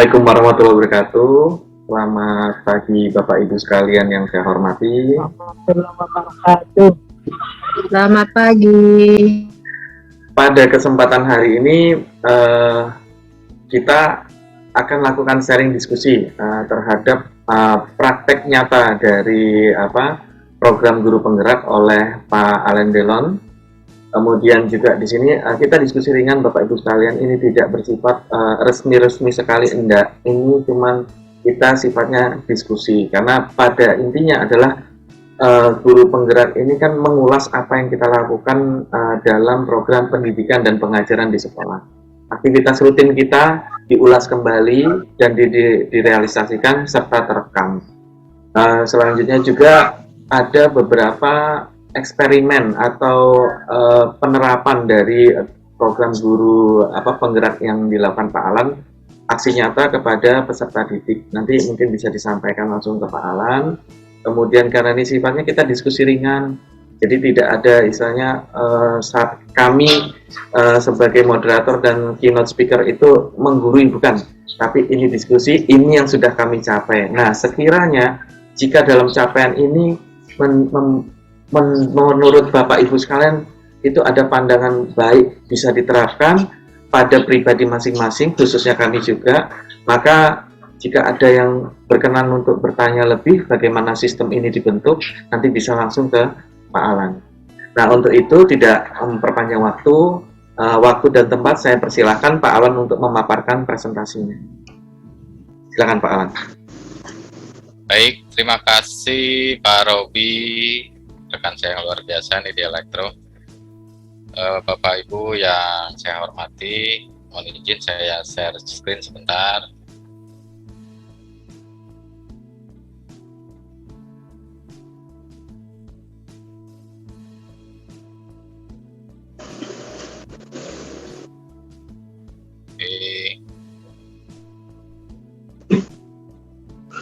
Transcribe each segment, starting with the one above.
Assalamualaikum warahmatullahi wabarakatuh. Selamat pagi Bapak Ibu sekalian yang saya hormati. Selamat pagi. Pada kesempatan hari ini kita akan lakukan sharing diskusi terhadap praktek nyata dari program guru penggerak oleh Pak Alain Delon. Kemudian juga di sini kita diskusi ringan Bapak Ibu sekalian, ini tidak bersifat resmi-resmi sekali, enggak. Ini cuman kita sifatnya diskusi, karena pada intinya adalah guru penggerak ini kan mengulas apa yang kita lakukan dalam program pendidikan dan pengajaran di sekolah. Aktivitas rutin kita diulas kembali dan direalisasikan serta terekam. Selanjutnya juga ada beberapa eksperimen atau penerapan dari program guru penggerak yang dilakukan Pak Alan, aksi nyata kepada peserta didik. Nanti mungkin bisa disampaikan langsung ke Pak Alan. Kemudian karena ini sifatnya kita diskusi ringan, jadi tidak ada istilahnya saat kami sebagai moderator dan keynote speaker itu menggurui, bukan, tapi ini diskusi, ini yang sudah kami capai. Nah, sekiranya jika dalam capaian ini menurut Bapak Ibu sekalian itu ada pandangan baik bisa diterapkan pada pribadi masing-masing, khususnya kami juga, maka jika ada yang berkenan untuk bertanya lebih bagaimana sistem ini dibentuk, nanti bisa langsung ke Pak Alan. Nah, untuk itu tidak memperpanjang waktu dan tempat, saya persilahkan Pak Alan untuk memaparkan presentasinya. Silakan Pak Alan. Baik, terima kasih Pak Robi, rekan saya yang luar biasa nih di Elektro. Bapak Ibu yang saya hormati, mohon izin saya share screen sebentar. Oke.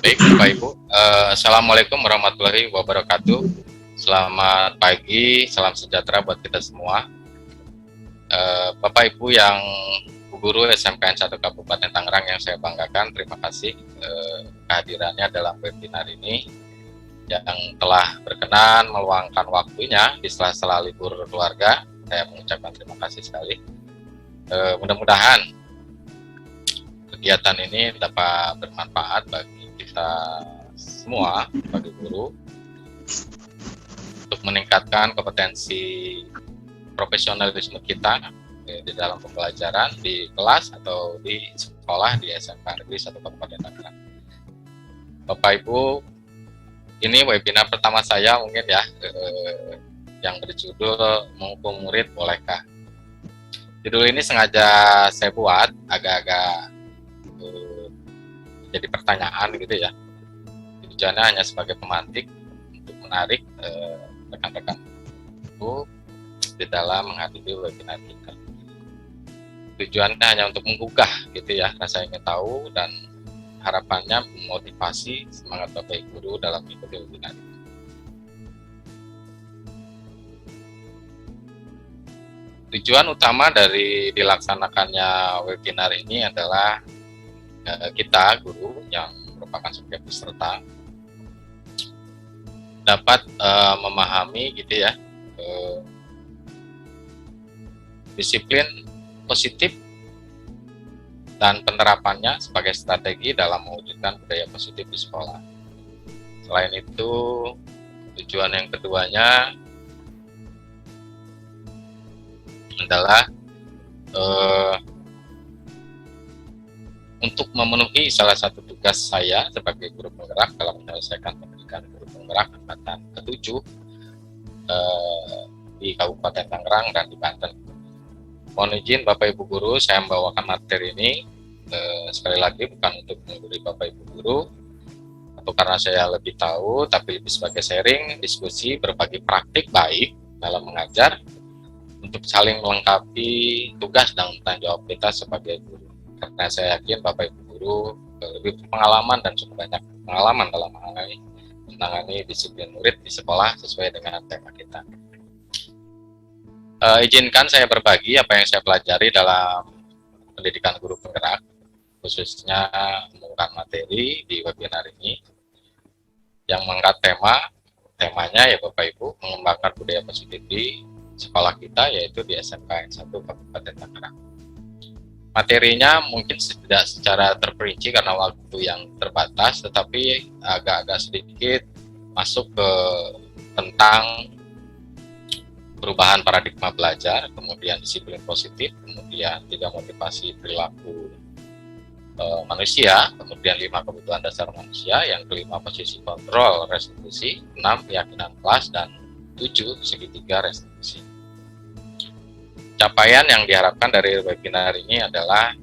Baik Bapak Ibu, Assalamualaikum warahmatullahi wabarakatuh. Selamat pagi, salam sejahtera buat kita semua. Bapak Ibu yang guru SMKN 1 Kabupaten Tangerang yang saya banggakan, terima kasih kehadirannya dalam webinar ini yang telah berkenan meluangkan waktunya di sela-sela libur keluarga. Saya mengucapkan terima kasih sekali. Mudah-mudahan kegiatan ini dapat bermanfaat bagi kita semua sebagai guru untuk meningkatkan kompetensi profesionalisme kita di dalam pembelajaran di kelas atau di sekolah di SMK Negeri 1 Kabupaten Tangerang. Bapak Ibu, ini webinar pertama saya mungkin ya, yang berjudul Menghukum Murid Bolehkah. Judul ini sengaja saya buat agak-agak jadi pertanyaan gitu ya. Tujuannya hanya sebagai pemantik untuk menarik rekan-rekan itu di dalam menghadiri webinar kita. Tujuannya hanya untuk menggugah gitu ya, rasa ingin tahu, dan harapannya memotivasi semangat Bapak Ibu guru dalam mengikuti webinar ini. Tujuan utama dari dilaksanakannya webinar ini adalah kita guru yang merupakan sebagai peserta dapat memahami gitu ya disiplin positif dan penerapannya sebagai strategi dalam mewujudkan budaya positif di sekolah. Selain itu, tujuan yang keduanya adalah untuk memenuhi salah satu tugas saya sebagai guru penggerak dalam menyelesaikan pendidikan guru penggerak angkatan ke-7 di Kabupaten Tangerang dan di Banten. Mohon izin Bapak Ibu guru, saya membawakan materi ini sekali lagi bukan untuk menggurui Bapak Ibu guru atau karena saya lebih tahu, tapi lebih sebagai sharing, diskusi, berbagi praktik baik dalam mengajar untuk saling melengkapi tugas dan tanggung jawab kita sebagai guru. Karena saya yakin Bapak Ibu guru lebih berpengalaman dan cukup banyak pengalaman dalam menangani disiplin murid di sekolah sesuai dengan tema kita. Izinkan saya berbagi apa yang saya pelajari dalam pendidikan guru penggerak. khususnya menggunakan materi di webinar ini yang mengangkat temanya ya Bapak Ibu, mengembangkan budaya positif di sekolah kita, yaitu di SMKN 1 Kabupaten Tangerang. Materinya mungkin tidak secara terperinci karena waktu yang terbatas, tetapi agak-agak sedikit masuk ke tentang perubahan paradigma belajar, kemudian disiplin positif, kemudian 3 motivasi perilaku manusia, kemudian 5 kebutuhan dasar manusia, yang kelima posisi kontrol restitusi, 6 keyakinan kelas, dan 7 segitiga restitusi. Capaian yang diharapkan dari webinar ini adalah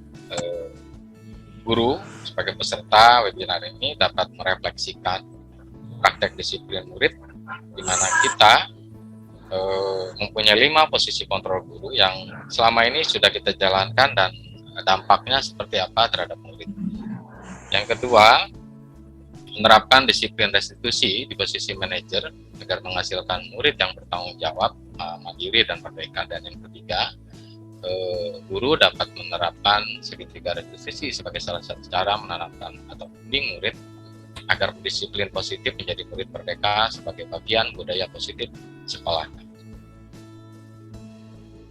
guru sebagai peserta webinar ini dapat merefleksikan praktek disiplin murid, di mana kita mempunyai 5 posisi kontrol guru yang selama ini sudah kita jalankan dan dampaknya seperti apa terhadap murid. Yang kedua, menerapkan disiplin restitusi di posisi manajer agar menghasilkan murid yang bertanggung jawab, mandiri, dan merdeka. Dan yang ketiga, guru dapat menerapkan segitiga restitusi sebagai salah satu cara menanamkan atau membimbing murid agar disiplin positif menjadi murid merdeka sebagai bagian budaya positif sekolah.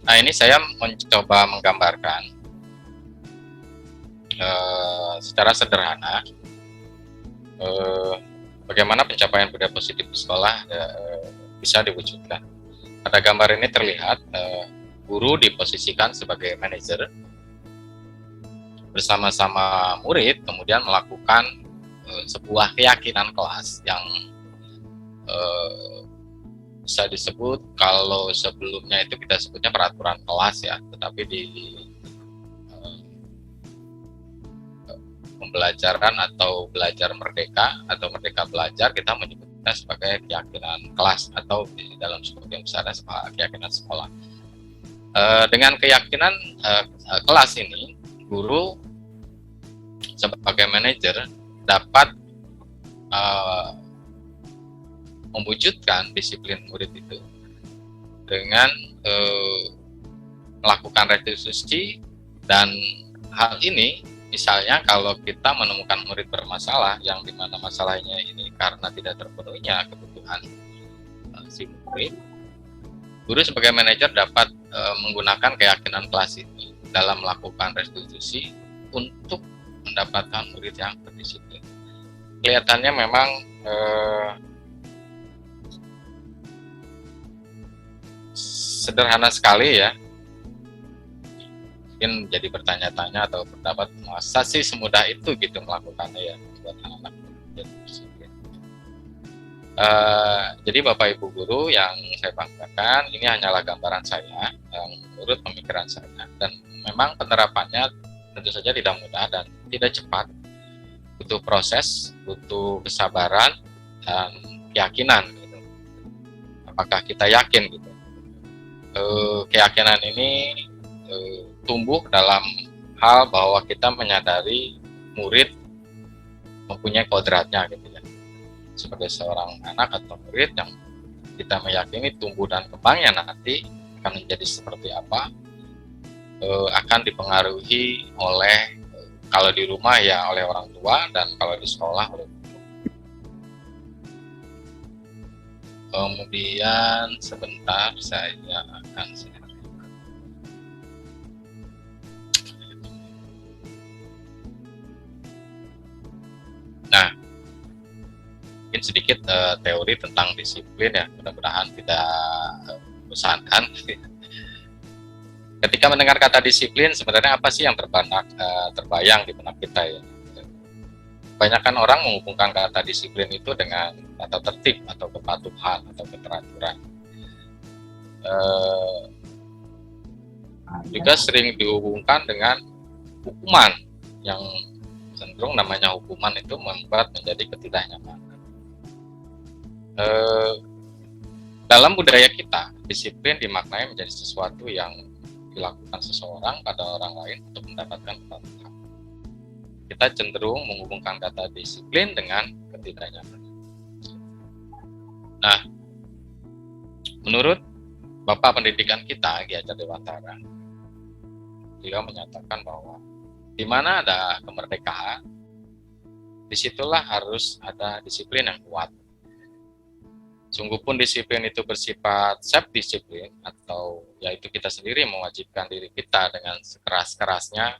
Nah, ini saya mencoba menggambarkan secara sederhana bagaimana pencapaian budaya positif di sekolah bisa diwujudkan. Pada gambar ini terlihat guru diposisikan sebagai manajer bersama-sama murid, kemudian melakukan sebuah keyakinan kelas yang bisa disebut, kalau sebelumnya itu kita sebutnya peraturan kelas ya, tetapi di pembelajaran atau belajar merdeka atau merdeka belajar kita menyebutnya sebagai keyakinan kelas, atau di dalam sebagian besar keyakinan sekolah. Dengan keyakinan kelas ini, guru sebagai manajer dapat mewujudkan disiplin murid itu dengan melakukan restitusi. Dan hal ini misalnya kalau kita menemukan murid bermasalah yang dimana masalahnya ini karena tidak terpenuhinya kebutuhan si murid, guru sebagai manajer dapat menggunakan keyakinan kelas ini dalam melakukan restitusi untuk mendapatkan murid yang berdisiplin. Kelihatannya memang sederhana sekali ya. Mungkin jadi bertanya-tanya atau berdapat, masa sih semudah itu gitu melakukannya ya buat anak-anak menjadi disiplin. Jadi Bapak Ibu guru yang saya banggakan, ini hanyalah gambaran saya yang menurut pemikiran saya, dan memang penerapannya tentu saja tidak mudah dan tidak cepat, butuh proses, butuh kesabaran dan keyakinan gitu. Apakah kita yakin gitu? Keyakinan ini tumbuh dalam hal bahwa kita menyadari murid mempunyai kodratnya gitu ya. Sebagai seorang anak atau murid yang kita meyakini tumbuh dan kembangnya nanti akan menjadi seperti apa, akan dipengaruhi oleh, kalau di rumah ya oleh orang tua, dan kalau di sekolah oleh guru. Kemudian sebentar saya akan mungkin sedikit teori tentang disiplin ya, mudah-mudahan tidak membosankan. Ketika mendengar kata disiplin, sebenarnya apa sih yang terbayang di benak kita ya? Kebanyakan orang menghubungkan kata disiplin itu dengan tata tertib atau kepatuhan atau keteraturan. Juga sering dihubungkan dengan hukuman, yang cenderung namanya hukuman itu membuat menjadi ketidaknyamanan. Dalam budaya kita, disiplin dimaknai menjadi sesuatu yang dilakukan seseorang pada orang lain untuk mendapatkan kepatuhan. Kita cenderung menghubungkan kata disiplin dengan ketidaknyamanan. Nah, menurut Bapak Pendidikan kita, Ki Hajar Dewantara, beliau menyatakan bahwa di mana ada kemerdekaan, disitulah harus ada disiplin yang kuat. Sungguh pun disiplin itu bersifat self-disiplin, atau yaitu kita sendiri mewajibkan diri kita dengan sekeras-kerasnya,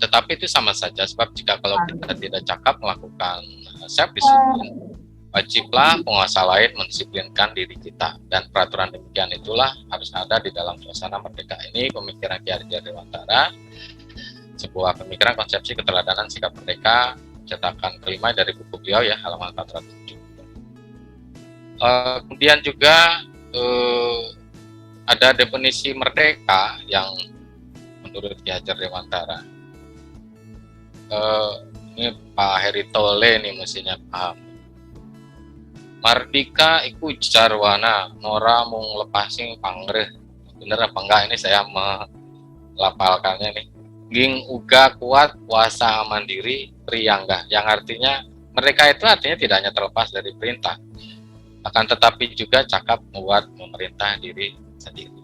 tetapi itu sama saja, sebab jika kalau kita tidak cakap melakukan self-disiplin, wajiblah penguasa lain mendisiplinkan diri kita, dan peraturan demikian itulah harus ada di dalam suasana merdeka ini. Pemikiran Ki Hajar Dewantara, sebuah pemikiran konsepsi keteladanan sikap merdeka, cetakan kelima dari buku beliau ya, halaman 407. Kemudian juga ada definisi merdeka yang menurut Ki Hajar Dewantara. Ini Pak Heri Tole nih mestinya paham. Mardika iku jarwana nora mung lepasing pangreh. Bener apa enggak ini saya melapalkannya nih. Ging uga kuat kuasa mandiri priyangga, yang artinya mereka itu artinya tidak hanya terlepas dari perintah, akan tetapi juga cakap membuat memerintah diri sendiri.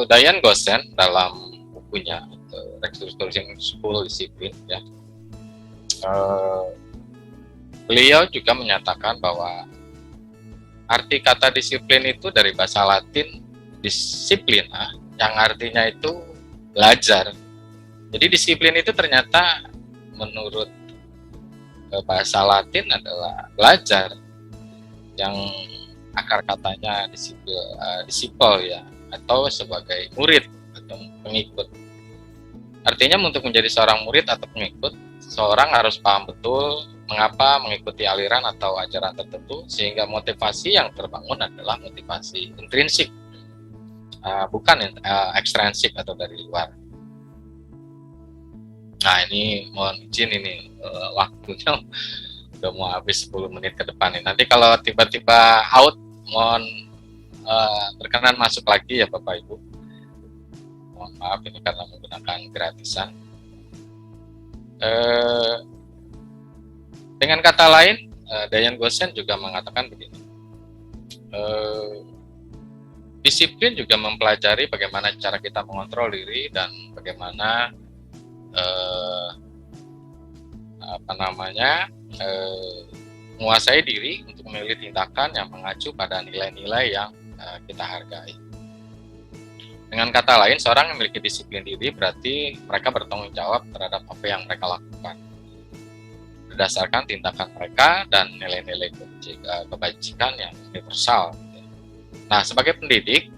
Diane Gossen dalam bukunya Restructuring School Discipline ya, beliau juga menyatakan bahwa arti kata disiplin itu dari bahasa Latin disiplina, yang artinya itu belajar. Jadi disiplin itu ternyata menurut bahasa Latin adalah belajar, yang akar katanya disciple ya, atau sebagai murid atau pengikut. Artinya untuk menjadi seorang murid atau pengikut, seorang harus paham betul mengapa mengikuti aliran atau ajaran tertentu, sehingga motivasi yang terbangun adalah motivasi intrinsik, bukan ekstrinsik atau dari luar. Nah ini mohon izin ini waktunya udah mau habis 10 menit ke depan nih. Nanti kalau tiba-tiba out, mohon berkenan masuk lagi ya Bapak Ibu. Mohon maaf ini karena menggunakan gratisan. Dengan kata lain, Diane Gossen juga mengatakan begini. Disiplin juga mempelajari bagaimana cara kita mengontrol diri dan bagaimana menguasai diri untuk memilih tindakan yang mengacu pada nilai-nilai yang kita hargai. Dengan kata lain, seorang yang memiliki disiplin diri berarti mereka bertanggung jawab terhadap apa yang mereka lakukan berdasarkan tindakan mereka dan nilai-nilai kebajikan yang universal. Nah, sebagai pendidik,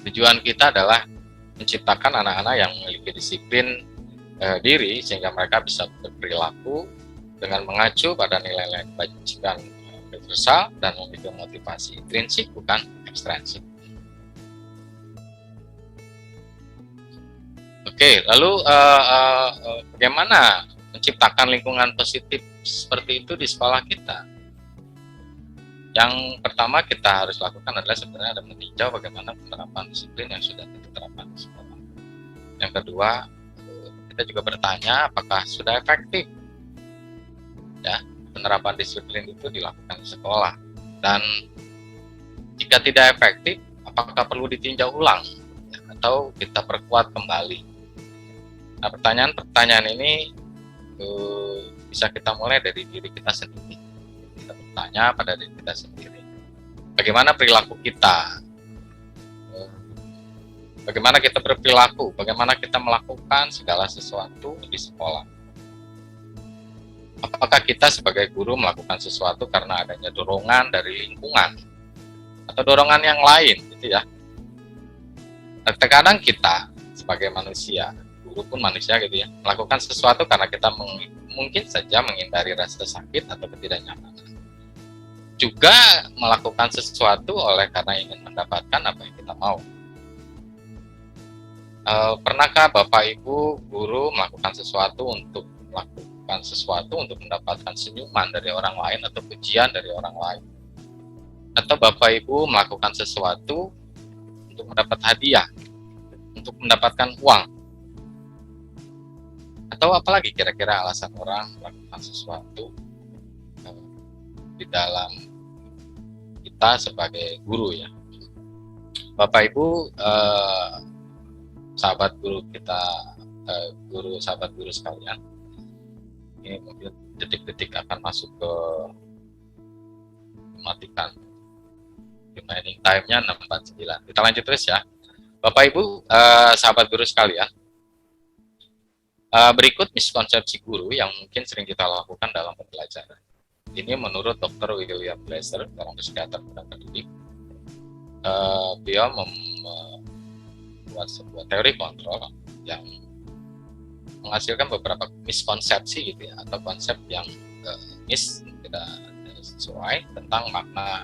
tujuan kita adalah menciptakan anak-anak yang memiliki disiplin diri sehingga mereka bisa berperilaku dengan mengacu pada nilai-nilai kebajikan universal dan memiliki motivasi intrinsik bukan ekstrinsik. Oke, lalu bagaimana menciptakan lingkungan positif seperti itu di sekolah kita? Yang pertama kita harus lakukan adalah sebenarnya ada meninjau bagaimana penerapan disiplin yang sudah diterapkan di sekolah. Yang kedua, kita juga bertanya apakah sudah efektif ya penerapan disiplin itu dilakukan di sekolah, dan jika tidak efektif apakah perlu ditinjau ulang ya, atau kita perkuat kembali. Nah, pertanyaan ini bisa kita mulai dari diri kita sendiri. Kita bertanya pada diri kita sendiri, bagaimana perilaku kita, bagaimana kita berperilaku, bagaimana kita melakukan segala sesuatu di sekolah. Apakah kita sebagai guru melakukan sesuatu karena adanya dorongan dari lingkungan atau dorongan yang lain, gitu ya? Terkadang kita sebagai manusia, guru pun manusia gitu ya, melakukan sesuatu karena kita mungkin saja menghindari rasa sakit atau ketidaknyamanan. Juga melakukan sesuatu oleh karena ingin mendapatkan apa yang kita mau. Pernahkah Bapak Ibu guru melakukan sesuatu untuk mendapatkan senyuman dari orang lain atau pujian dari orang lain? Atau Bapak Ibu melakukan sesuatu untuk mendapat hadiah, untuk mendapatkan uang? Atau apalagi kira-kira alasan orang melakukan sesuatu di dalam kita sebagai guru ya? Bapak Ibu, sahabat guru kita, sahabat guru sekalian, ini mungkin detik-detik akan masuk ke mematikan remaining time-nya 6:49. Kita lanjut terus ya. Bapak Ibu, sahabat guru sekalian, berikut miskonsepsi guru yang mungkin sering kita lakukan dalam pembelajaran. Ini menurut Dr. William Glasser, seorang psikiater dan pendidik. Beliau membuat sebuah teori kontrol yang menghasilkan beberapa miskonsepsi gitu ya, atau konsep yang tidak sesuai tentang makna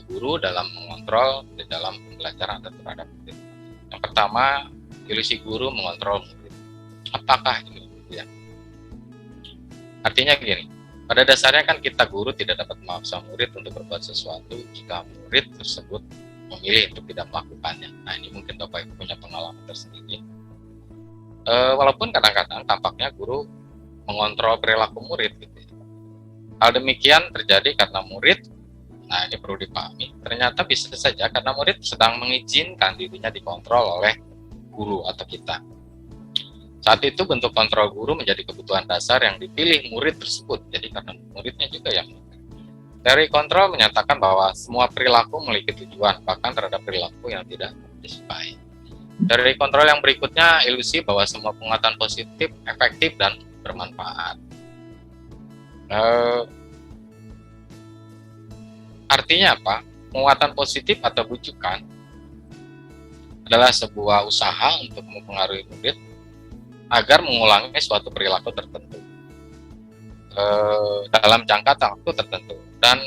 guru dalam mengontrol di dalam pembelajaran terhadap murid. Yang pertama, ilusi guru mengontrol murid. Apakah ini? Ya. Artinya gini, pada dasarnya kan kita guru tidak dapat memaksa murid untuk berbuat sesuatu jika murid tersebut memilih untuk tidak melakukannya. Nah, ini mungkin Bapak Ibu punya pengalaman tersendiri. Walaupun kadang-kadang tampaknya guru mengontrol perilaku murid gitu. Hal demikian terjadi karena murid, nah ini perlu dipahami, ternyata bisa saja karena murid sedang mengizinkan dirinya dikontrol oleh guru atau kita. Saat itu bentuk kontrol guru menjadi kebutuhan dasar yang dipilih murid tersebut. Jadi karena muridnya juga yang teori kontrol menyatakan bahwa semua perilaku memiliki tujuan, bahkan terhadap perilaku yang tidak disukai. Teori kontrol yang berikutnya ilusi bahwa semua penguatan positif, efektif, dan bermanfaat. Artinya apa? Penguatan positif atau bujukan adalah sebuah usaha untuk mempengaruhi murid agar mengulangi suatu perilaku tertentu dalam jangka waktu tertentu, dan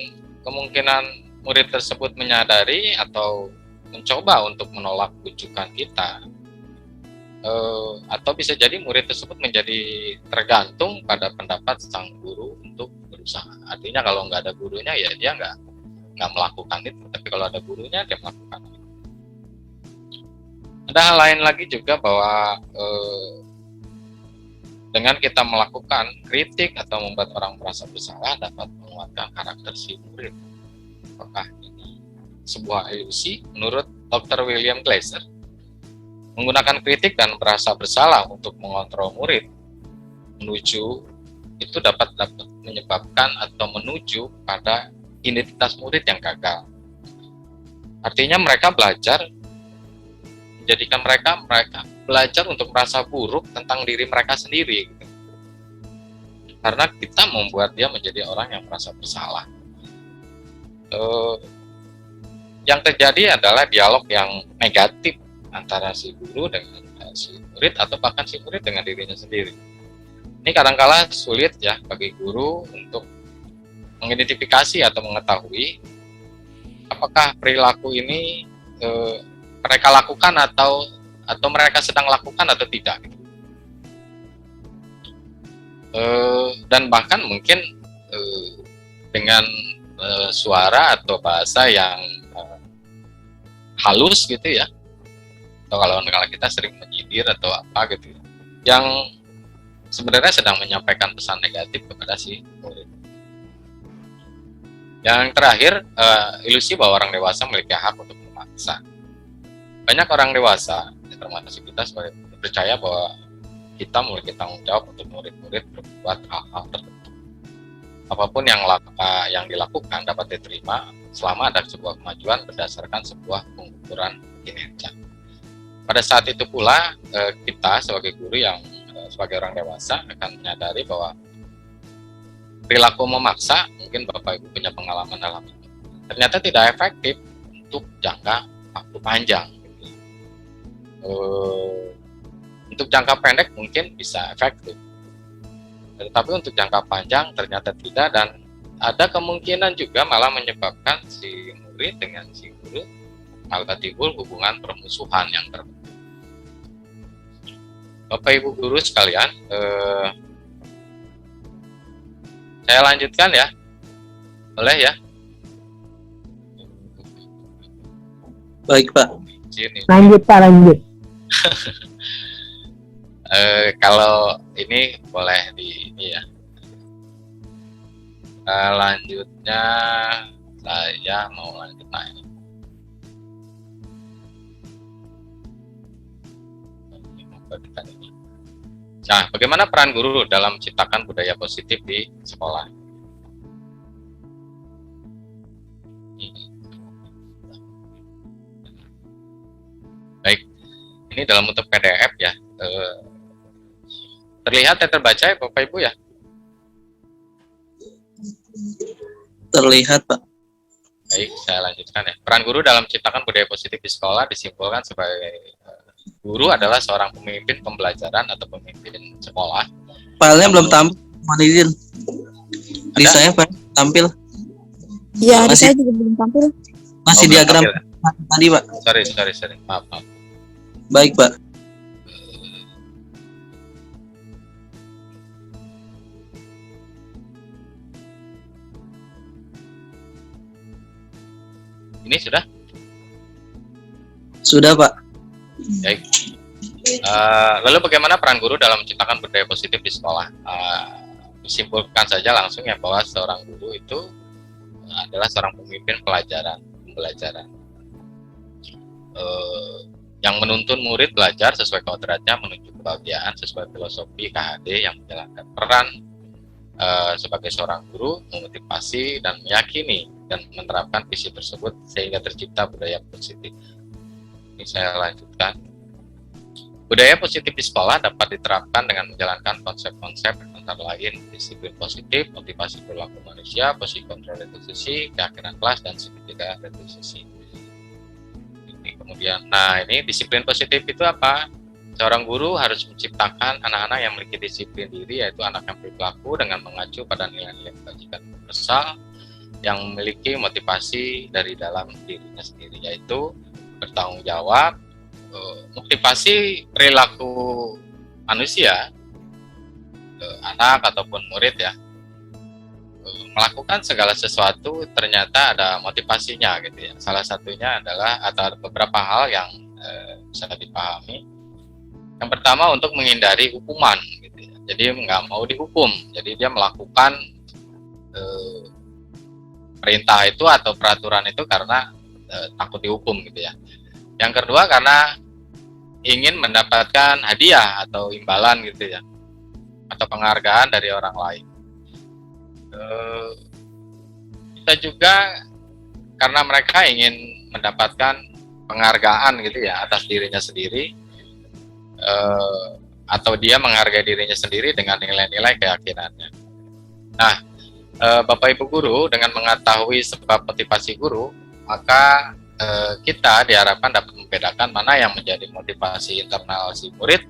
kemungkinan murid tersebut menyadari atau mencoba untuk menolak bujukan kita, atau bisa jadi murid tersebut menjadi tergantung pada pendapat sang guru untuk berusaha. Artinya kalau nggak ada gurunya ya dia nggak melakukan itu, tapi kalau ada gurunya dia melakukan itu. Ada hal lain lagi juga bahwa dengan kita melakukan kritik atau membuat orang merasa bersalah dapat menguatkan karakter si murid. Apakah ini sebuah ilusi? Menurut Dr. William Glasser, menggunakan kritik dan merasa bersalah untuk mengontrol murid dapat menyebabkan atau menuju pada identitas murid yang gagal. Artinya mereka belajar, menjadikan mereka belajar untuk merasa buruk tentang diri mereka sendiri. Karena kita membuat dia menjadi orang yang merasa bersalah. Yang terjadi adalah dialog yang negatif antara si guru dengan si murid, atau bahkan si murid dengan dirinya sendiri. Ini kadang-kala sulit ya bagi guru untuk mengidentifikasi atau mengetahui apakah perilaku ini mereka lakukan atau mereka sedang lakukan atau tidak. Dan bahkan mungkin dengan suara atau bahasa yang halus gitu ya, atau kalau kita sering menyindir atau apa gitu, yang sebenarnya sedang menyampaikan pesan negatif kepada si murid. Yang terakhir, ilusi bahwa orang dewasa memiliki hak untuk memaksa. Banyak orang dewasa, termasuk kita sebagai percaya bahwa kita memiliki tanggung jawab untuk murid-murid berbuat hal-hal tertentu. Apapun yang dilakukan dapat diterima selama ada sebuah kemajuan berdasarkan sebuah pengukuran kinerja. Pada saat itu pula kita sebagai guru yang sebagai orang dewasa akan menyadari bahwa perilaku memaksa, mungkin Bapak Ibu punya pengalaman dalam itu, ternyata tidak efektif untuk jangka waktu panjang. Untuk jangka pendek mungkin bisa efektif, tetapi untuk jangka panjang ternyata tidak, dan ada kemungkinan juga malah menyebabkan si murid dengan si guru malah timbul hubungan permusuhan yang terbentuk. Bapak Ibu guru sekalian, saya lanjutkan ya, boleh ya? Baik Pak. Sini. Lanjut Pak, lanjut. Kalau ini boleh di ini ya. Lanjutnya saya mau lanjut ini. bagikan ini. Nah, bagaimana peran guru dalam menciptakan budaya positif di sekolah? Baik, ini dalam bentuk PDF ya. Terlihat dan terbaca ya Bapak Ibu ya? Terlihat, Pak. Baik, saya lanjutkan ya. Peran guru dalam menciptakan budaya positif di sekolah disimpulkan sebagai guru adalah seorang pemimpin pembelajaran atau pemimpin sekolah. Filenya belum tampil, mohon izin. Di Ada? saya Pak tampil. Iya, di Masih- saya juga belum tampil. Masih Oh, belum diagram tampil. tadi, Pak. Sorry. Maaf. Baik, Pak. Ini sudah? Sudah, Pak. Baik. Lalu bagaimana peran guru dalam menciptakan budaya positif di sekolah? Disimpulkan saja langsung ya bahwa seorang guru itu adalah seorang pemimpin pembelajaran. Yang menuntun murid belajar sesuai kodratnya menuju kebahagiaan sesuai filosofi KHD yang menjalankan peran sebagai seorang guru, memotivasi dan meyakini dan menerapkan visi tersebut sehingga tercipta budaya positif. Ini saya lanjutkan. Budaya positif di sekolah dapat diterapkan dengan menjalankan konsep-konsep antara lain disiplin positif, motivasi perilaku manusia, posisi kontrol retribusi, keyakinan kelas, dan segitiga retribusi. Ini kemudian, nah ini disiplin positif itu apa? Seorang guru harus menciptakan anak-anak yang memiliki disiplin diri, yaitu anak yang berperilaku dengan mengacu pada nilai-nilai kebajikan universal, yang memiliki motivasi dari dalam dirinya sendiri, yaitu bertanggung jawab, motivasi perilaku manusia, anak ataupun murid ya, melakukan segala sesuatu ternyata ada motivasinya gitu ya. Salah satunya adalah atau beberapa hal yang bisa dipahami. Yang pertama untuk menghindari hukuman gitu ya. Jadi nggak mau dihukum. Jadi dia melakukan perintah itu atau peraturan itu karena takut dihukum gitu ya. Yang kedua karena ingin mendapatkan hadiah atau imbalan gitu ya, atau penghargaan dari orang lain. Bisa juga karena mereka ingin mendapatkan penghargaan gitu ya atas dirinya sendiri, atau dia menghargai dirinya sendiri dengan nilai-nilai keyakinannya. Nah, Bapak Ibu guru dengan mengetahui sebab motivasi guru, maka kita diharapkan dapat membedakan mana yang menjadi motivasi internal si murid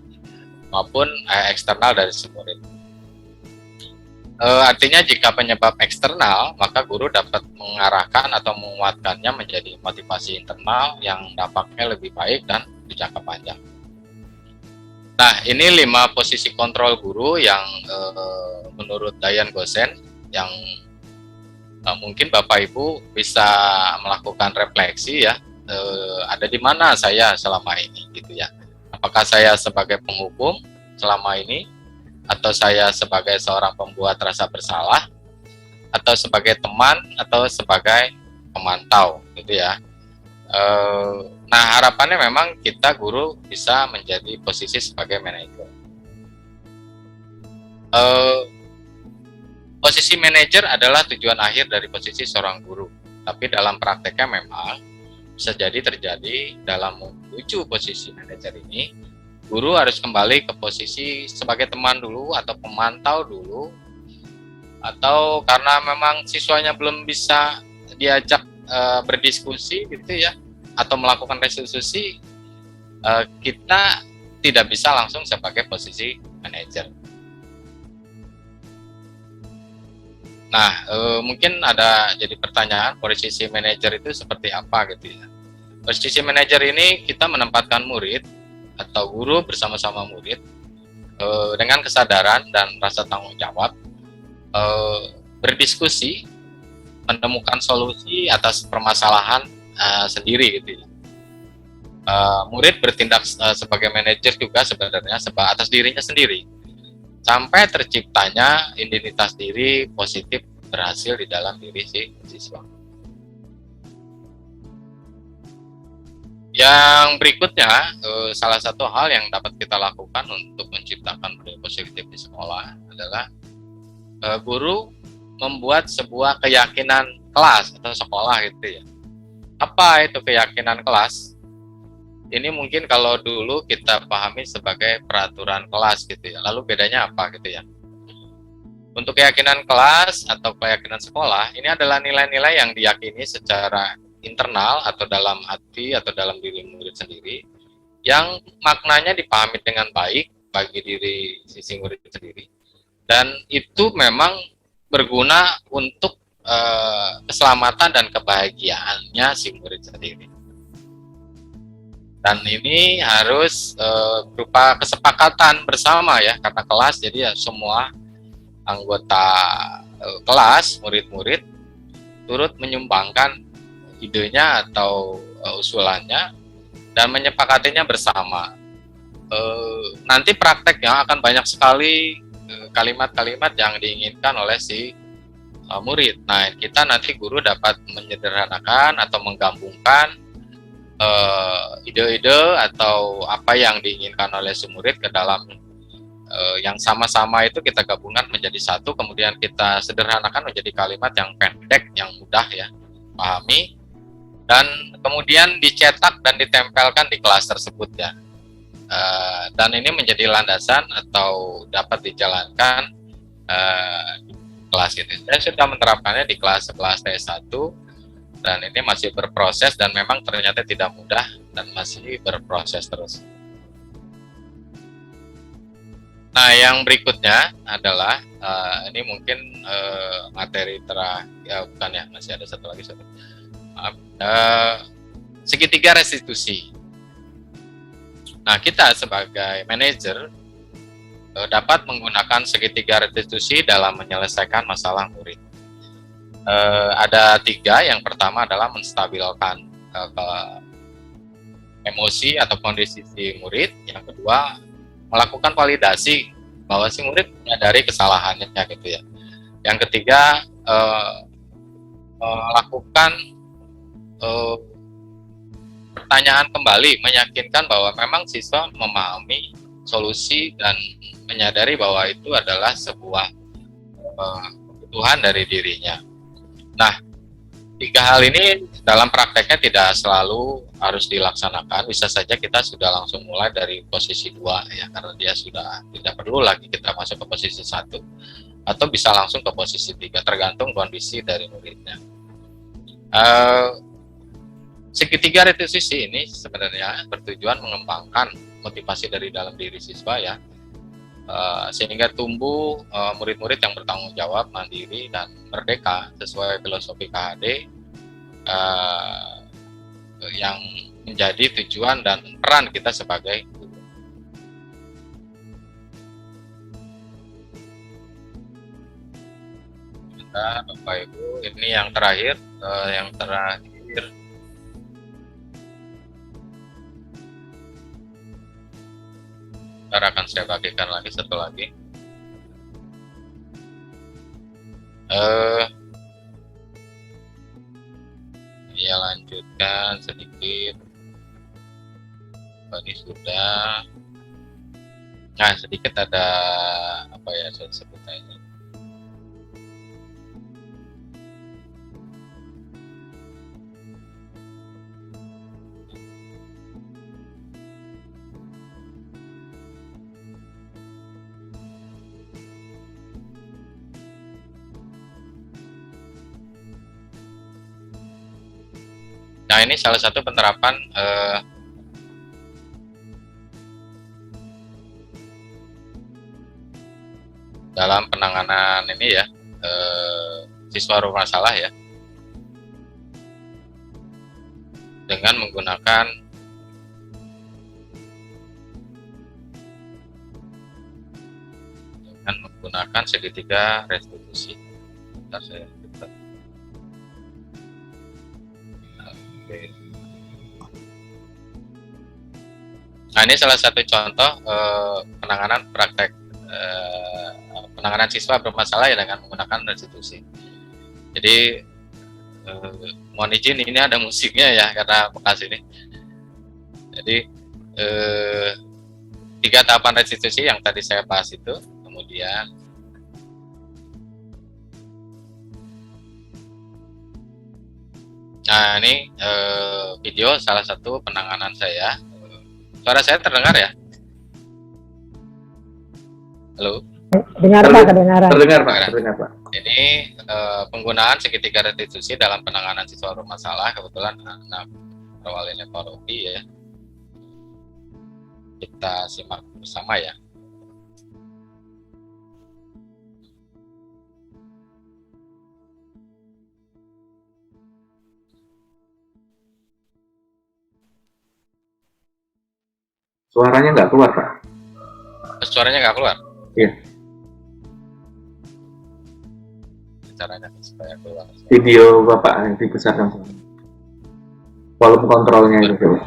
maupun eksternal dari si murid. Artinya jika penyebab eksternal, maka guru dapat mengarahkan atau menguatkannya menjadi motivasi internal yang dampaknya lebih baik dan berjangka panjang. Nah, ini 5 posisi kontrol guru yang menurut Diane Gosen yang mungkin Bapak Ibu bisa melakukan refleksi ya, ada di mana saya selama ini gitu ya. Apakah saya sebagai penghukum selama ini, atau saya sebagai seorang pembuat rasa bersalah, atau sebagai teman, atau sebagai pemantau gitu ya. Nah, harapannya memang kita guru bisa menjadi posisi sebagai manajer. Posisi manajer adalah tujuan akhir dari posisi seorang guru, tapi dalam prakteknya memang bisa jadi terjadi dalam menuju posisi manajer ini, guru harus kembali ke posisi sebagai teman dulu atau pemantau dulu, atau karena memang siswanya belum bisa diajak berdiskusi gitu ya, atau melakukan resolusi, kita tidak bisa langsung sebagai posisi manajer. Nah, mungkin ada jadi pertanyaan, posisi manajer itu seperti apa gitu ya. Posisi manajer ini kita menempatkan murid atau guru bersama-sama murid dengan kesadaran dan rasa tanggung jawab, berdiskusi, menemukan solusi atas permasalahan sendiri gitu ya. Murid bertindak sebagai manajer juga sebenarnya atas dirinya sendiri, sampai terciptanya identitas diri positif berhasil di dalam diri si siswa. Yang berikutnya, salah satu hal yang dapat kita lakukan untuk menciptakan budaya positif di sekolah adalah guru membuat sebuah keyakinan kelas atau sekolah gitu ya. Apa itu keyakinan kelas? Ini mungkin kalau dulu kita pahami sebagai peraturan kelas gitu ya. Lalu bedanya apa gitu ya? Untuk keyakinan kelas atau keyakinan sekolah, ini adalah nilai-nilai yang diyakini secara internal atau dalam hati atau dalam diri murid sendiri, yang maknanya dipahami dengan baik bagi diri sisi murid sendiri, dan itu memang berguna untuk keselamatan dan kebahagiaannya si murid sendiri. Dan ini harus berupa kesepakatan bersama ya, karena kelas jadi ya semua anggota kelas, murid-murid turut menyumbangkan idenya atau usulannya dan menyepakatinya bersama. Nanti prakteknya akan banyak sekali kalimat-kalimat yang diinginkan oleh si murid. Nah, kita nanti guru dapat menyederhanakan atau menggabungkan ide-ide atau apa yang diinginkan oleh si murid ke dalam yang sama-sama itu kita gabungkan menjadi satu, kemudian kita sederhanakan menjadi kalimat yang pendek, yang mudah ya pahami, dan kemudian dicetak dan ditempelkan di kelas tersebut ya. Dan ini menjadi landasan atau dapat dijalankan di kelas ini. Saya sudah menerapkannya di kelas-kelas T1 dan ini masih berproses dan memang ternyata tidak mudah dan masih berproses terus. Nah, yang berikutnya adalah ini mungkin materi terakhir, ya bukan ya, masih ada satu lagi. Segitiga restitusi. Nah, kita sebagai manajer dapat menggunakan segitiga restitusi dalam menyelesaikan masalah murid. Ada 3. Yang pertama adalah menstabilkan emosi atau kondisi si murid. Yang kedua, melakukan validasi bahwa si murid menyadari kesalahannya gitu ya. Yang ketiga, melakukan pertanyaan kembali, meyakinkan bahwa memang siswa memahami solusi dan menyadari bahwa itu adalah sebuah kebutuhan dari dirinya. Nah, 3 hal ini dalam prakteknya tidak selalu harus dilaksanakan. Bisa saja kita sudah langsung mulai dari posisi 2 ya, karena dia sudah tidak perlu lagi kita masuk ke posisi 1, atau bisa langsung ke posisi 3 tergantung kondisi dari muridnya. Segitiga restitusi ini sebenarnya bertujuan mengembangkan motivasi dari dalam diri siswa ya, sehingga tumbuh murid-murid yang bertanggung jawab, mandiri, dan merdeka sesuai filosofi KHD, yang menjadi tujuan dan peran kita sebagai guru. Bentar, Bapak Ibu, ini yang terakhir, ntar akan saya bagikan lagi satu lagi. Ya, lanjutkan sedikit. Ini sudah. Nah, sedikit ada apa ya saya sebutnya ini. Nah, ini salah satu penerapan dalam penanganan ini ya, siswa bermasalah ya, dengan menggunakan segitiga restitusi. Bentar saya buka. Nah, ini salah satu contoh penanganan praktek penanganan siswa bermasalah ya dengan menggunakan restitusi. Jadi mohon izin, ini ada musiknya ya karena bekas ini. Jadi 3 tahapan restitusi yang tadi saya bahas itu, kemudian nah ini video salah satu penanganan saya. Suara saya terdengar ya? Halo? Dengar Pak, kedengaran. Terdengar Pak, terdengar Pak. Ini penggunaan segitiga restitusi dalam penanganan siswa bermasalah, kebetulan anak awalnya Pak Robi ya. Kita simak bersama ya. Suaranya nggak keluar Pak. Suaranya nggak keluar? Iya. Caranya supaya keluar. Video Bapak yang dibesarkan. Volume kontrolnya itu coba.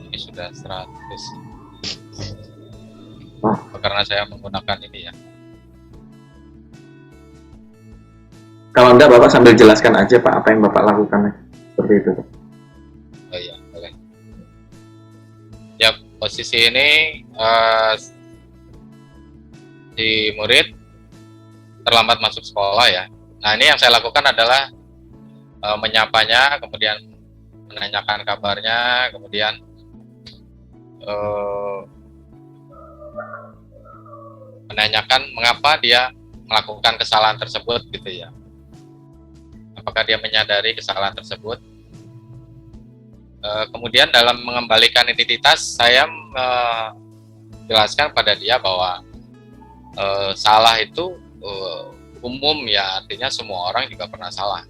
Ini sudah 100. Oh. Karena saya menggunakan ini ya. Kalau enggak Bapak sambil jelaskan aja Pak apa yang Bapak lakukan seperti itu. Oh iya, boleh. Ya, posisi ini si murid terlambat masuk sekolah ya. Nah, ini yang saya lakukan adalah menyapanya, kemudian menanyakan kabarnya, kemudian menanyakan mengapa dia melakukan kesalahan tersebut gitu ya. Apakah dia menyadari kesalahan tersebut? Kemudian dalam mengembalikan identitas, saya jelaskan pada dia bahwa salah itu umum ya, artinya semua orang juga pernah salah.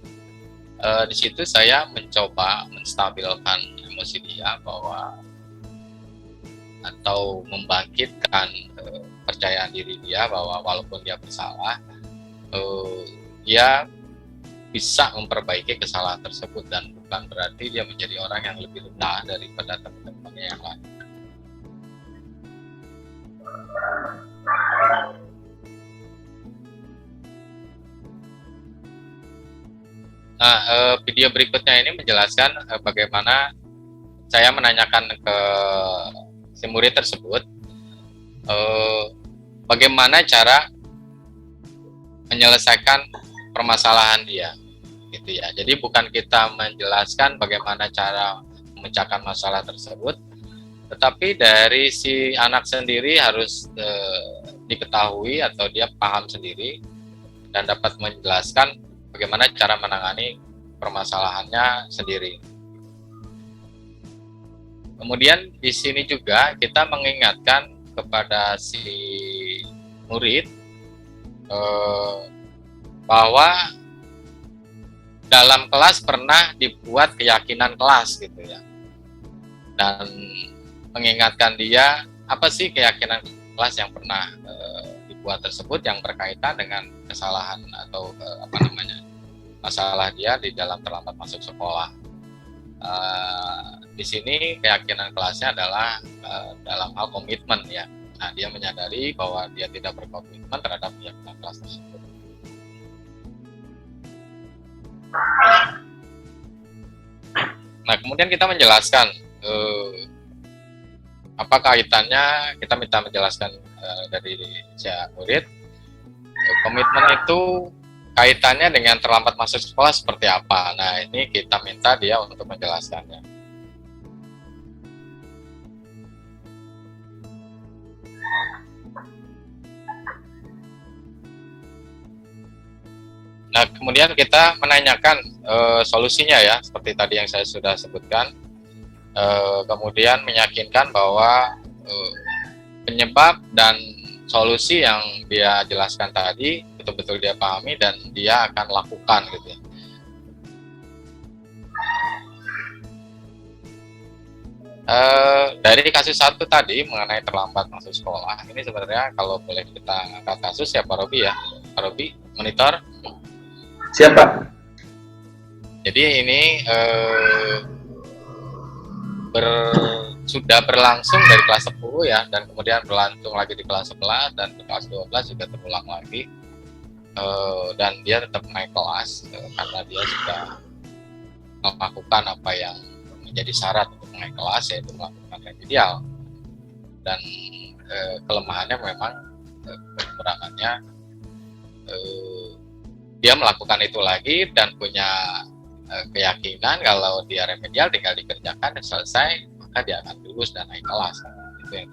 Di situ saya mencoba menstabilkan emosi dia bahwa atau membangkitkan percayaan diri dia bahwa walaupun dia bersalah, dia bisa memperbaiki kesalahan tersebut dan bukan berarti dia menjadi orang yang lebih rendah daripada teman-temannya yang lain. Nah, video berikutnya ini menjelaskan bagaimana saya menanyakan ke si murid tersebut bagaimana cara menyelesaikan permasalahan dia, gitu ya. Jadi bukan kita menjelaskan bagaimana cara memecahkan masalah tersebut, tetapi dari si anak sendiri harus diketahui atau dia paham sendiri dan dapat menjelaskan bagaimana cara menangani permasalahannya sendiri. Kemudian di sini juga kita mengingatkan kepada si murid bahwa dalam kelas pernah dibuat keyakinan kelas gitu ya, dan mengingatkan dia apa sih keyakinan kelas yang pernah dibuat tersebut yang berkaitan dengan kesalahan atau masalah dia di dalam terlambat masuk sekolah. Di sini keyakinan kelasnya adalah dalam hal komitmen ya. Nah, dia menyadari bahwa dia tidak berkomitmen terhadap keyakinan kelas tersebut. Nah, kemudian kita menjelaskan apa kaitannya, kita minta menjelaskan dari si murid, komitmen itu kaitannya dengan terlambat masuk sekolah seperti apa. Nah, ini kita minta dia untuk menjelaskannya. Nah, kemudian kita menanyakan solusinya ya, seperti tadi yang saya sudah sebutkan. Kemudian meyakinkan bahwa penyebab dan solusi yang dia jelaskan tadi betul-betul dia pahami dan dia akan lakukan gitu ya. Dari kasus satu tadi mengenai terlambat masuk sekolah, ini sebenarnya kalau boleh kita angkat kasus ya Pak Robi ya. Pak Robi, monitor. Siapa? Jadi ini sudah berlangsung dari kelas 10 ya, dan kemudian berlangsung lagi di kelas 11 dan di kelas 12 juga terulang lagi, dan dia tetap naik kelas karena dia sudah melakukan apa yang menjadi syarat untuk naik kelas, yaitu melakukan remedial. Dan kelemahannya memang kekurangannya dia melakukan itu lagi dan punya keyakinan kalau dia remedial tinggal dikerjakan dan selesai, maka dia akan lulus dan naik kelas. Itu yang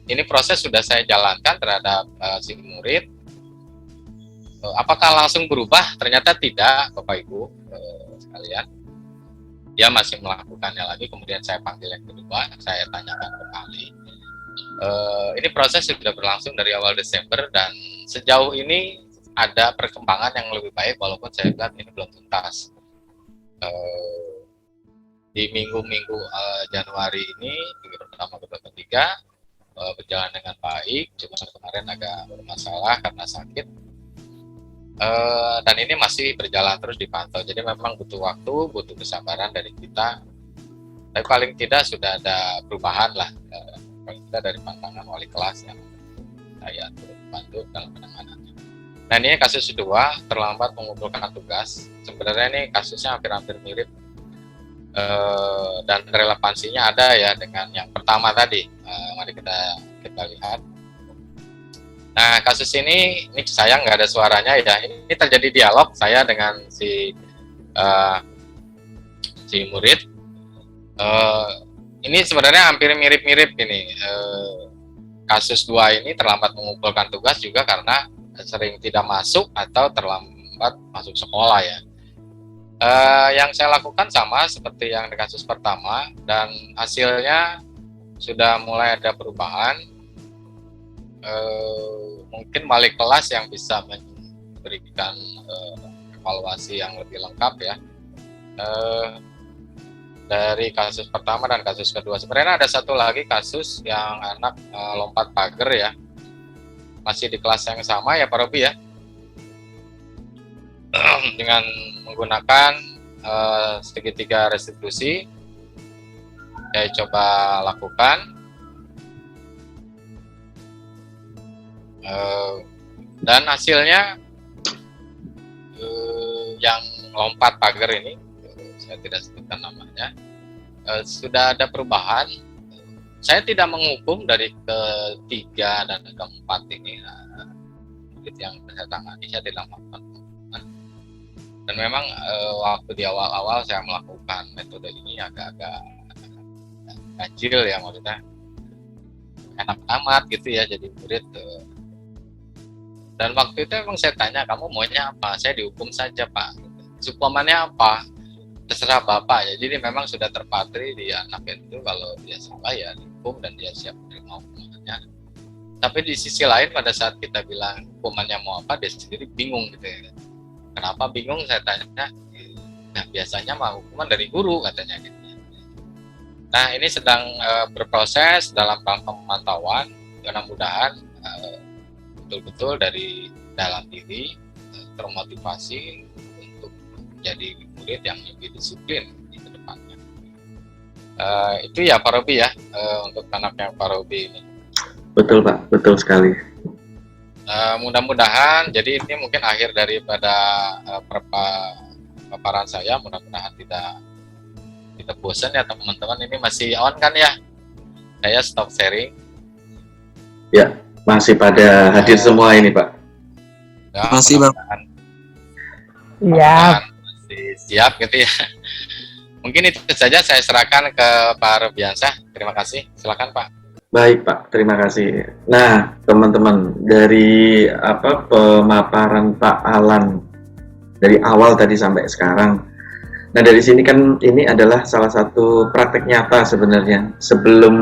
ini proses sudah saya jalankan terhadap si murid. Apakah langsung berubah? Ternyata tidak, Bapak Ibu sekalian. Dia masih melakukannya lagi, kemudian saya panggil yang kedua, saya tanyakan kembali. Ini proses sudah berlangsung dari awal Desember dan sejauh ini ada perkembangan yang lebih baik, walaupun saya lihat ini belum tuntas. Di minggu-minggu Januari ini, minggu pertama, kedua, ketiga berjalan dengan baik, cuma kemarin agak bermasalah karena sakit. Dan ini masih berjalan terus dipantau, jadi memang butuh waktu, butuh kesabaran dari kita, tapi paling tidak sudah ada perubahan lah, paling tidak dari pandangan wali kelas yang saya turut bantu dalam penanganannya. Nah, ini kasus kedua, terlambat mengumpulkan tugas. Sebenarnya ini kasusnya hampir-hampir mirip dan relevansinya ada ya dengan yang pertama tadi. Mari kita lihat. Nah, kasus ini sayang nggak ada suaranya ya. Ini terjadi dialog saya dengan si murid. Ini sebenarnya hampir mirip-mirip ini. Kasus 2 ini terlambat mengumpulkan tugas juga karena sering tidak masuk atau terlambat masuk sekolah ya. Yang saya lakukan sama seperti yang di kasus pertama dan hasilnya sudah mulai ada perubahan. Mungkin wali kelas yang bisa memberikan evaluasi yang lebih lengkap ya dari kasus pertama dan kasus kedua. Sebenarnya ada satu lagi kasus yang anak lompat pagar ya, masih di kelas yang sama ya Pak Robi ya, dengan menggunakan segitiga restitusi. Saya coba lakukan. Dan hasilnya yang lompat pagar ini, saya tidak sebutkan namanya, sudah ada perubahan. Saya tidak menghukum dari ketiga dan keempat ini, yang saya tangani, saya tidak melakukan. Dan memang waktu di awal-awal saya melakukan metode ini agak-agak ganjil ya, maksudnya enak amat gitu ya jadi murid. Dan waktu itu emang saya tanya, kamu maunya apa? Saya dihukum saja Pak. Suplemennya apa? Terserah Bapak ya. Jadi memang sudah terpatri di anak itu, kalau dia salah ya dihukum dan dia siap menerima hukumannya. Tapi di sisi lain pada saat kita bilang hukumannya mau apa, dia sendiri bingung gitu ya. Kenapa bingung? Saya tanya, nah biasanya mah hukuman dari guru katanya gitu. Nah ini sedang berproses dalam pemantauan, mudah-mudahan betul-betul dari dalam diri termotivasi untuk menjadi murid yang lebih disiplin di kedepannya. Itu ya Pak Robi ya, untuk anaknya Pak Robi ini. Betul Pak, betul sekali. Mudah-mudahan, jadi ini mungkin akhir daripada paparan saya. Mudah-mudahan tidak bosan ya teman-teman. Ini masih on kan ya? Saya stop sharing. Ya, masih pada hadir semua ini Pak. Ya, Masih Bang. Iya. Masih siap gitu ya. Mungkin itu saja saya serahkan ke Pak Robiansyah. Terima kasih. Silakan Pak. Baik Pak, terima kasih. Nah teman-teman, dari pemaparan Pak Alan dari awal tadi sampai sekarang. Nah dari sini kan ini adalah salah satu praktek nyata sebenarnya. Sebelum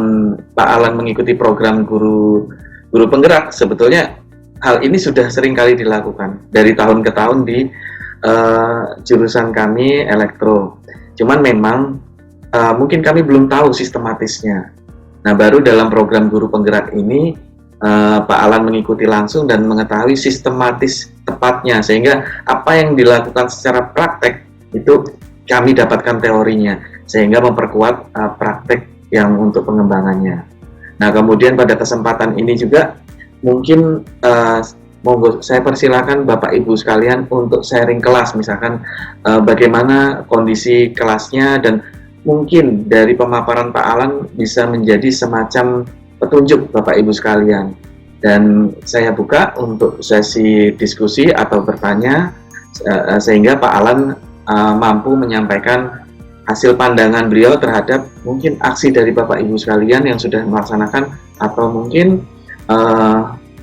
Pak Alan mengikuti program guru penggerak, sebetulnya hal ini sudah sering kali dilakukan dari tahun ke tahun di jurusan kami elektro. Cuman memang mungkin kami belum tahu sistematisnya. Nah baru dalam program guru penggerak ini Pak Alan mengikuti langsung dan mengetahui sistematis tepatnya, sehingga apa yang dilakukan secara praktek itu kami dapatkan teorinya, sehingga memperkuat praktek yang untuk pengembangannya. Nah kemudian pada kesempatan ini juga mungkin monggo saya persilakan Bapak Ibu sekalian untuk sharing kelas, misalkan bagaimana kondisi kelasnya, dan mungkin dari pemaparan Pak Alan bisa menjadi semacam petunjuk Bapak Ibu sekalian. Dan saya buka untuk sesi diskusi atau bertanya, sehingga Pak Alan mampu menyampaikan hasil pandangan beliau terhadap mungkin aksi dari Bapak Ibu sekalian yang sudah melaksanakan, atau mungkin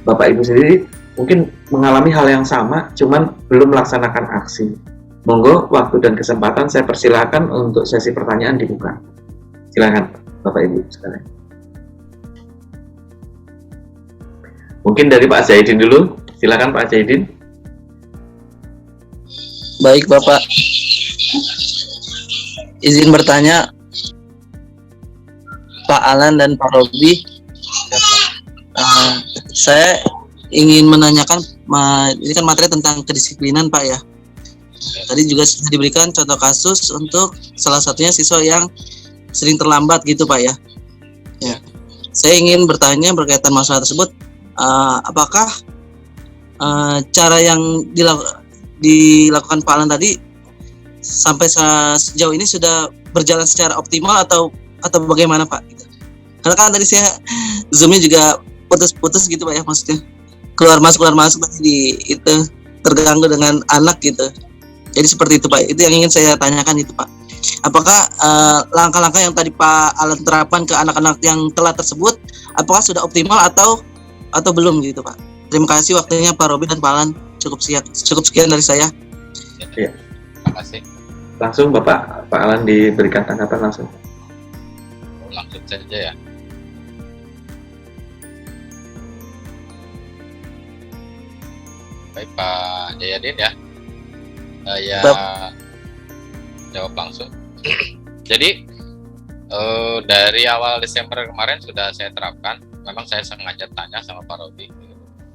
Bapak Ibu sendiri mungkin mengalami hal yang sama, cuman belum melaksanakan aksi. Monggo, waktu dan kesempatan saya persilakan untuk sesi pertanyaan dibuka. Silakan Bapak Ibu sekalian. Mungkin dari Pak Zaidin dulu, silakan Pak Zaidin. Baik Bapak, izin bertanya Pak Alan dan Pak Robi. Saya ingin menanyakan, ini kan materi tentang kedisiplinan Pak ya. Tadi juga sudah diberikan contoh kasus untuk salah satunya siswa yang sering terlambat gitu Pak ya. Ya. Saya ingin bertanya berkaitan masalah tersebut, apakah cara yang dilakukan Pak Alan tadi sampai sejauh ini sudah berjalan secara optimal atau bagaimana Pak? Gitu. Karena kan tadi saya zoomnya juga putus-putus gitu Pak ya, maksudnya keluar masuk tadi itu terganggu dengan anak gitu. Jadi seperti itu Pak. Itu yang ingin saya tanyakan itu Pak. Apakah langkah-langkah yang tadi Pak Alan terapkan ke anak-anak yang telat tersebut, apakah sudah optimal atau belum gitu Pak? Terima kasih waktunya Pak Robi dan Pak Alan. Cukup sekian dari saya. Ya. Terima kasih. Langsung Pak Alan diberikan tanggapan langsung. Langsung saja ya. Baik Pak Jayadin ya. Saya jawab langsung. Jadi dari awal Desember kemarin sudah saya terapkan. Memang saya sengaja tanya sama Pak Robi,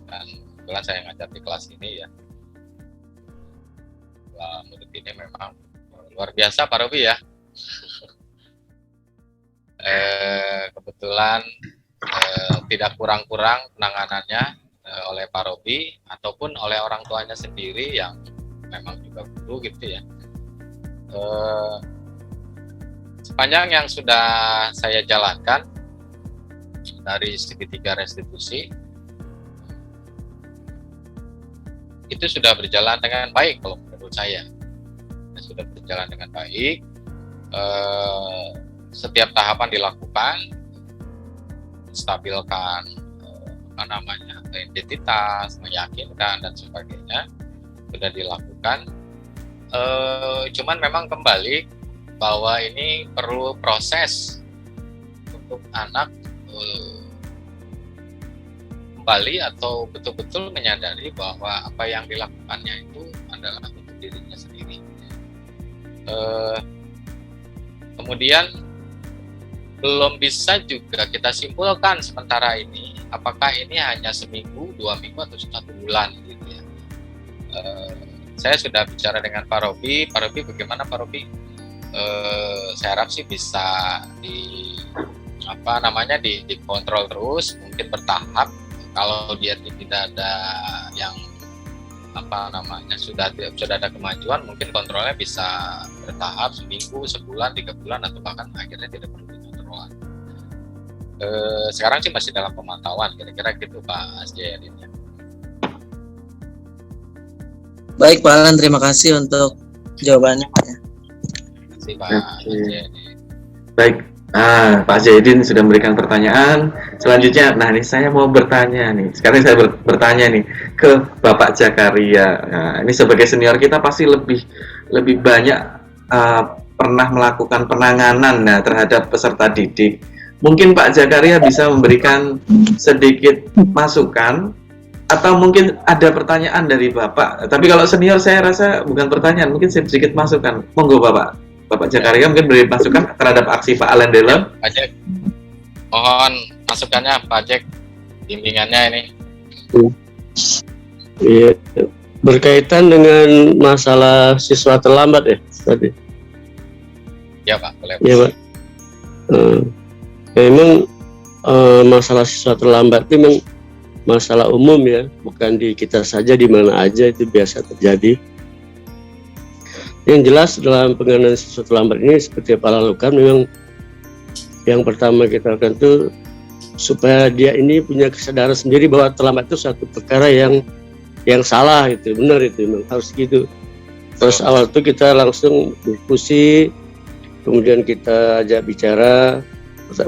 dan kebetulan saya ngajar di kelas ini ya. Wah, murid ini memang luar biasa Pak Robi ya. Kebetulan tidak kurang-kurang penanganannya oleh Pak Robi ataupun oleh orang tuanya sendiri yang memang juga butuh gitu ya. Sepanjang yang sudah saya jalankan dari segitiga restitusi itu sudah berjalan dengan baik kalau menurut saya. Sudah berjalan dengan baik. Setiap tahapan dilakukan, stabilkan identitas, meyakinkan dan sebagainya sudah dilakukan. Cuman memang kembali bahwa ini perlu proses untuk anak kembali atau betul-betul menyadari bahwa apa yang dilakukannya itu adalah untuk dirinya sendiri. Kemudian belum bisa juga kita simpulkan sementara ini apakah ini hanya seminggu, 2 minggu atau 1 bulan gitu ya. Saya sudah bicara dengan Pak Robi. Pak Robi bagaimana Pak Robi? Saya harap sih bisa dikontrol terus, mungkin bertahap. Kalau dia tidak ada yang sudah ada kemajuan, mungkin kontrolnya bisa bertahap, seminggu, sebulan, 3 bulan, atau bahkan akhirnya tidak perlu dikontrol. Sekarang sih masih dalam pemantauan, kira-kira gitu Pak Asjayadin. Baik Pak Alan, terima kasih untuk jawabannya Pak. Terima kasih Pak Asjayadin. Baik, Pak Zaidin sudah memberikan pertanyaan. Selanjutnya, ini saya mau bertanya nih. Sekarang saya bertanya nih ke Bapak Jakaria. Nah, ini sebagai senior kita pasti lebih banyak pernah melakukan penanganan terhadap peserta didik. Mungkin Pak Jakaria bisa memberikan sedikit masukan, atau mungkin ada pertanyaan dari Bapak. Tapi kalau senior saya rasa bukan pertanyaan, mungkin sedikit masukan. Monggo Bapak Jakaria mungkin beri masukan terhadap aksi Pak Alan Delon. Pak Jack, mohon masukannya Pak Jack, bimbingannya ini. Iya, berkaitan dengan masalah siswa terlambat ya tadi. Ya Pak, boleh. Iya Pak. Memang masalah siswa terlambat itu memang masalah umum ya, bukan di kita saja, di mana aja itu biasa terjadi. Yang jelas dalam penanganan siswa terlambat ini seperti Pak lakukan, memang yang pertama kita lakukan itu supaya dia ini punya kesadaran sendiri bahwa terlambat itu satu perkara yang salah, itu benar, itu memang harus gitu. Terus awal itu kita langsung diskusi, kemudian kita ajak bicara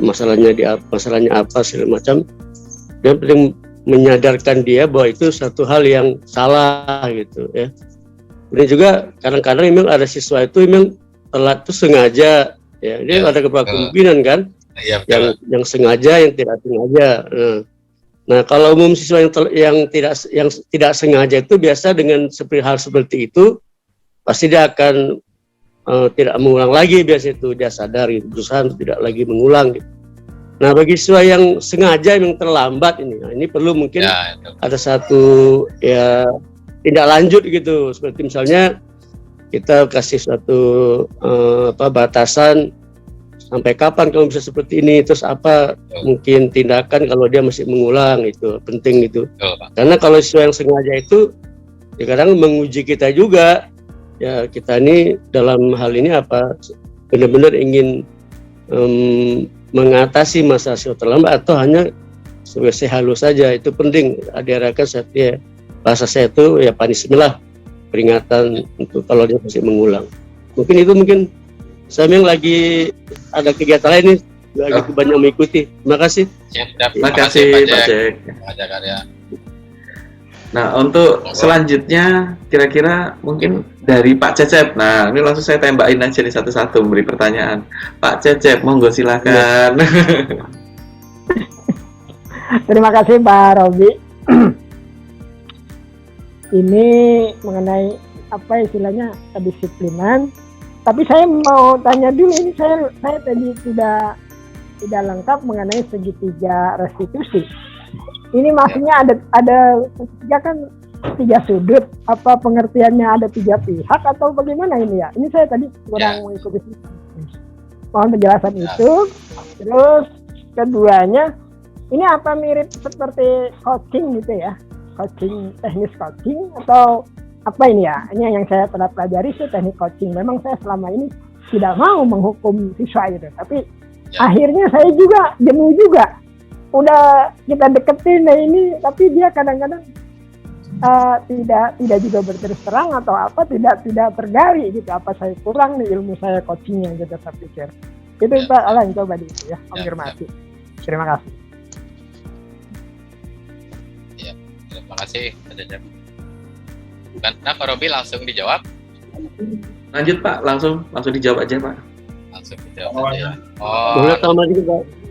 masalahnya apa segala macam. Yang penting menyadarkan dia bahwa itu satu hal yang salah gitu ya. Kemudian juga kadang-kadang memang ada siswa itu memang telat itu sengaja ya, dia ada kemungkinan kan yang sengaja, yang tidak sengaja. Nah kalau umum siswa yang tidak sengaja itu biasa dengan hal seperti itu pasti dia akan tidak mengulang lagi, biasa itu dia sadar gitu, berusaha untuk tidak lagi mengulang gitu. Nah bagi siswa yang sengaja yang terlambat ini perlu mungkin ada satu ya tindak lanjut gitu, seperti misalnya kita kasih suatu batasan sampai kapan kamu bisa seperti ini, terus apa mungkin tindakan kalau dia masih mengulang, itu penting itu. Karena kalau siswa yang sengaja itu ya kadang menguji kita juga ya, kita ini dalam hal ini apa benar-benar ingin mengatasi masalah siswa terlambat atau hanya sebagai halus saja. Itu penting diarahkan saya, bahasa saya itu ya punishment lah, peringatan untuk kalau dia masih mengulang. Mungkin saya yang lagi ada kegiatan lain nih, lagi banyak mengikuti. Terima kasih. Terima kasih Pak Cek. Nah untuk selanjutnya kira-kira mungkin dari Pak Cecep. Nah ini langsung saya tembakin aja nih satu-satu memberi pertanyaan. Pak Cecep, monggo silakan. Terima kasih Pak Robi. Ini mengenai apa istilahnya kedisiplinan. Tapi saya mau tanya dulu, ini saya tadi tidak lengkap mengenai segitiga restitusi. Ini maksudnya ada segitiga kan 3 sudut, apa pengertiannya ada 3 pihak atau bagaimana ini ya? Ini saya tadi kurang mengikuti. Mohon penjelasan itu. Terus keduanya, ini apa mirip seperti coaching gitu ya? Coaching, teknis coaching atau apa ini ya? Ini yang saya pernah pelajari itu teknik coaching. Memang saya selama ini tidak mau menghukum siswa gitu, tapi akhirnya saya juga jenuh juga. Udah kita deketin ini, tapi dia kadang-kadang tidak juga berterus terang atau apa, tidak tergali gitu. Apa saya kurang nih ilmu saya coachingnya gitu, saya pikir. Itu Pak Alan coba di ya, konfirmasi. Terima kasih. Ya, terima kasih Pak Cecep. Nah, Pak Robi langsung dijawab. Lanjut Pak, langsung dijawab aja Pak. Langsung dijawab aja. Boleh tambah dikit Pak.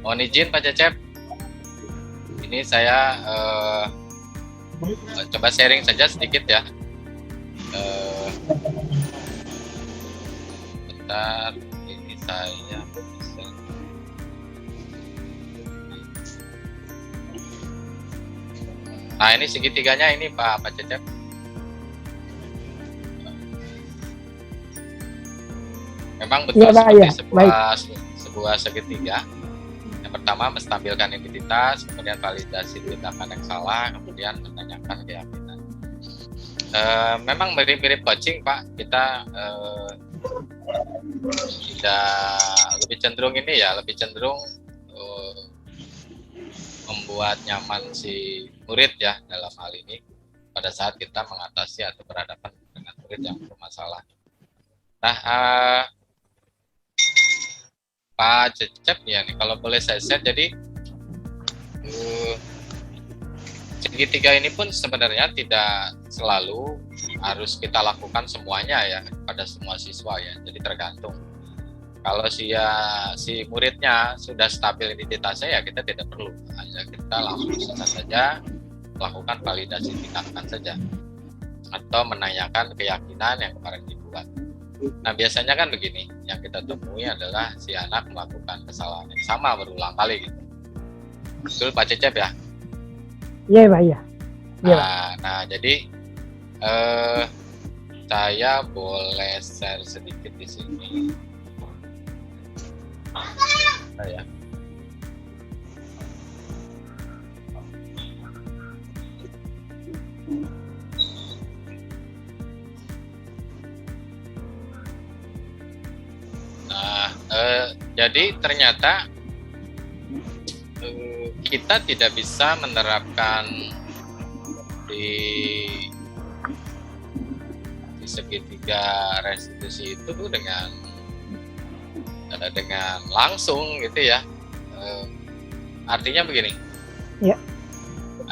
Mohon izin Pak Cecep. Ini saya coba sharing saja sedikit ya. Bentar, ini saya bisa. Nah ini segitiganya ini Pak Cecep. Memang betul seperti sebuah segitiga. Yang pertama menstabilkan identitas, kemudian validasi tindakan yang salah, kemudian menanyakan keyakinan. Memang mirip-mirip coaching Pak. Kita tidak lebih cenderung ini ya, lebih cenderung membuat nyaman si murid ya dalam hal ini pada saat kita mengatasi atau berhadapan dengan murid yang bermasalah. Nah, Pak Cecep ya nih, kalau boleh saya share, jadi segitiga ini pun sebenarnya tidak selalu harus kita lakukan semuanya ya pada semua siswa ya. Jadi tergantung. Kalau si muridnya sudah stabil identitasnya ya kita tidak perlu, hanya kita langsung saja melakukan validasi tindakan saja atau menanyakan keyakinan yang kemarin dibuat. Nah biasanya kan begini, yang kita temui adalah si anak melakukan kesalahan yang sama berulang kali gitu. Betul Pak Cecep ya? Iya Pak, iya. Nah jadi saya boleh share sedikit di sini. Nah, jadi ternyata kita tidak bisa menerapkan di segitiga restitusi itu dengan langsung gitu ya. Artinya begini. Ya.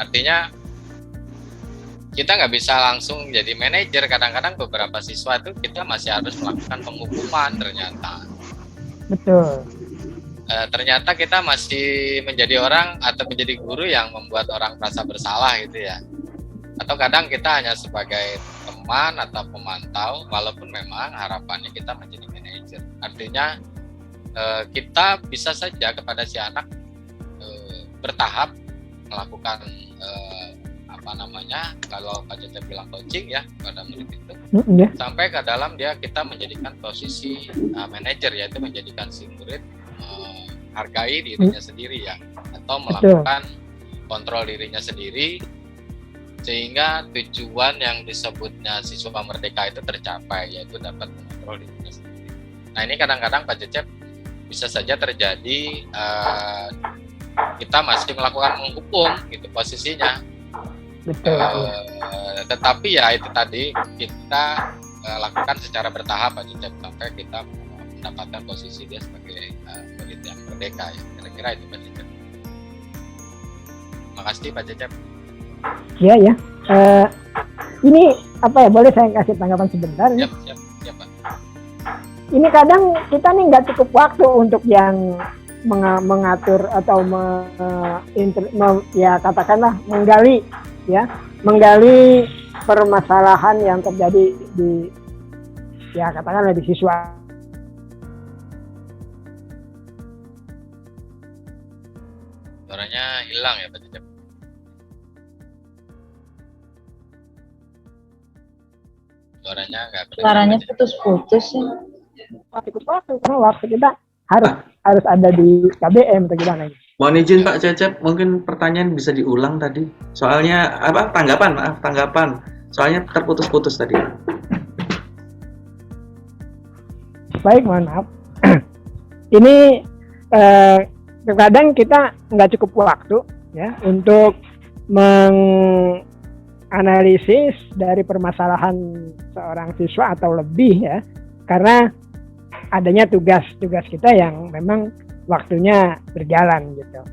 Artinya kita nggak bisa langsung jadi manajer. Kadang-kadang beberapa siswa itu kita masih harus melakukan penghukuman ternyata. Betul. Ternyata kita masih menjadi orang atau menjadi guru yang membuat orang merasa bersalah gitu ya. Atau kadang kita hanya sebagai teman atau pemantau, walaupun memang harapannya kita menjadi manajer. Artinya kita bisa saja kepada si anak bertahap melakukan kalau Pak Cecep bilang coaching ya pada murid itu, sampai ke dalam kita menjadikan posisi manajer, yaitu menjadikan si murid hargai dirinya sendiri ya, atau melakukan kontrol dirinya sendiri, sehingga tujuan yang disebutnya siswa merdeka itu tercapai, yaitu dapat mengontrol dirinya sendiri. Nah ini kadang-kadang Pak Cecep bisa saja terjadi kita masih melakukan menghukum gitu posisinya. Betul. Tetapi ya itu tadi kita lakukan secara bertahap Pak Cecep sampai kita mendapatkan posisi dia sebagai murid yang merdeka ya. Kira-kira itu Pak Cecep. Makasih Pak Cecep. Iya ya. Ini apa ya, boleh saya kasih tanggapan sebentar? Siap Pak. Ini kadang kita nih nggak cukup waktu untuk yang mengatur atau ya katakanlah menggali permasalahan yang terjadi di ya katakanlah di siswa. Suaranya hilang ya Pak Cecep. Suaranya putus-putus ya. Cukup waktu karena waktu kita harus ada di KBM atau gimana ini. Mohon izin Pak Cecep, mungkin pertanyaan bisa diulang tadi. Soalnya tanggapan. Soalnya terputus-putus tadi. Baik, mohon maaf. Ini kadang kita nggak cukup waktu ya untuk menganalisis dari permasalahan seorang siswa atau lebih ya, karena adanya tugas-tugas kita yang memang waktunya berjalan gitu.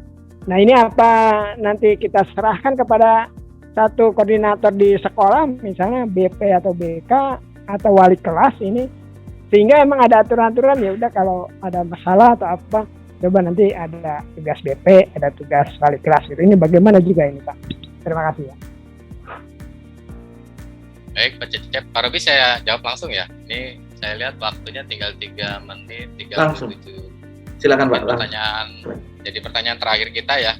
Nah ini apa nanti kita serahkan kepada satu koordinator di sekolah, misalnya BP atau BK atau wali kelas ini, sehingga emang ada aturan-aturan ya udah kalau ada masalah atau apa, coba nanti ada tugas BP, ada tugas wali kelas gitu. Ini bagaimana juga ini Pak? Terima kasih ya. Baik Pak Cecep, Pak Robi saya jawab langsung ya. Ini saya lihat waktunya tinggal 3 menit 37. Langsung. Silakan Pak. Jadi pertanyaan terakhir kita ya.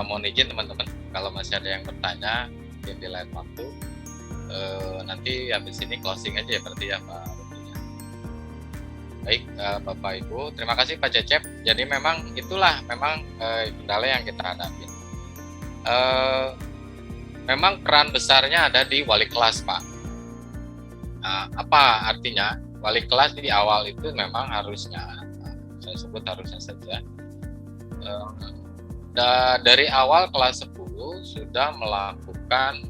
Mohon izin teman-teman kalau masih ada yang bertanya mungkin di lain waktu. Nanti habis ini closing aja ya berarti ya Pak Robi. Baik Bapak Ibu, terima kasih Pak Cecep. Jadi memang itulah kendala yang kita hadapi. Memang peran besarnya ada di wali kelas Pak. Nah, apa artinya? Wali kelas di awal itu memang harusnya, saya sebut harusnya saja, dari awal kelas 10 sudah melakukan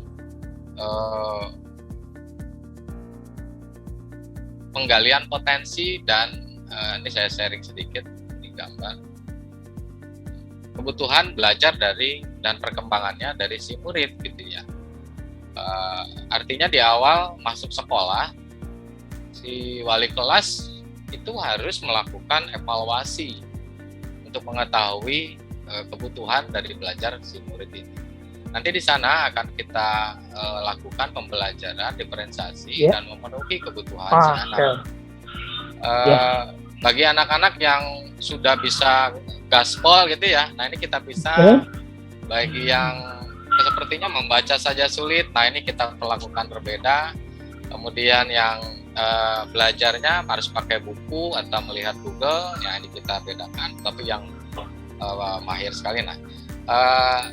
penggalian potensi dan ini saya sharing sedikit di gambar. Kebutuhan belajar dan perkembangannya dari si murid gitu ya. Artinya di awal masuk sekolah si wali kelas itu harus melakukan evaluasi untuk mengetahui kebutuhan dari belajar si murid ini. Nanti di sana akan kita lakukan pembelajaran diferensiasi dan memenuhi kebutuhan si anak. Bagi anak-anak yang sudah bisa gaspol gitu ya, nah ini kita bisa bagi yang sepertinya membaca saja sulit, nah ini kita perlakukan berbeda. Kemudian yang belajarnya harus pakai buku atau melihat Google, ya ini kita bedakan. Tapi yang mahir sekali, nah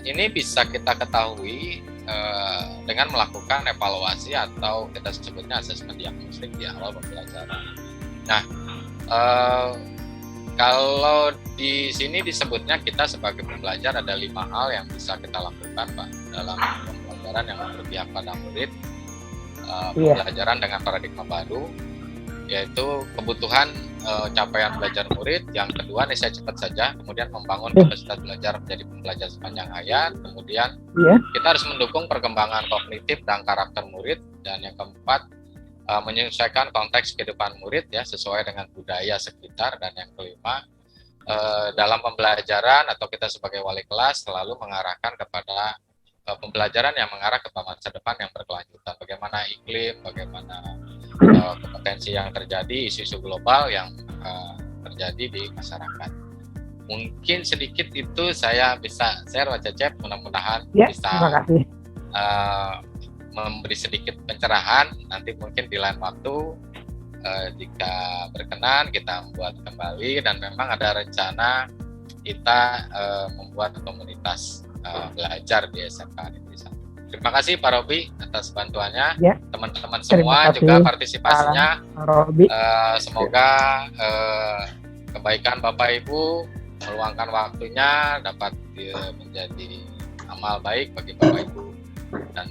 ini bisa kita ketahui dengan melakukan evaluasi atau kita sebutnya asesmen diagnostik di awal pembelajaran. Nah, kalau di sini disebutnya kita sebagai pembelajar ada 5 hal yang bisa kita lakukan, Pak, dalam pembelajaran yang berpihak pada murid. Pembelajaran dengan paradigma baru, yaitu kebutuhan capaian belajar murid. Yang kedua, nih saya cepat saja, kemudian membangun kapasitas belajar menjadi pembelajar sepanjang hayat. Kemudian kita harus mendukung perkembangan kognitif dan karakter murid. Dan yang keempat, menyesuaikan konteks kehidupan murid ya sesuai dengan budaya sekitar. Dan yang kelima, dalam pembelajaran atau kita sebagai wali kelas selalu mengarahkan kepada pembelajaran yang mengarah ke masa depan yang berkelanjutan. Bagaimana iklim, bagaimana kompetensi yang terjadi, isu-isu global yang terjadi di masyarakat. Mungkin sedikit itu saya bisa share, Pak Cecep, mudah-mudahan bisa memberi sedikit pencerahan. Nanti mungkin di lain waktu jika berkenan kita membuat kembali, dan memang ada rencana kita membuat komunitas belajar di SMK Negeri 1. Terima kasih Pak Robi atas bantuannya, teman-teman semua juga partisipasinya. Semoga kebaikan Bapak Ibu meluangkan waktunya dapat menjadi amal baik bagi Bapak Ibu, dan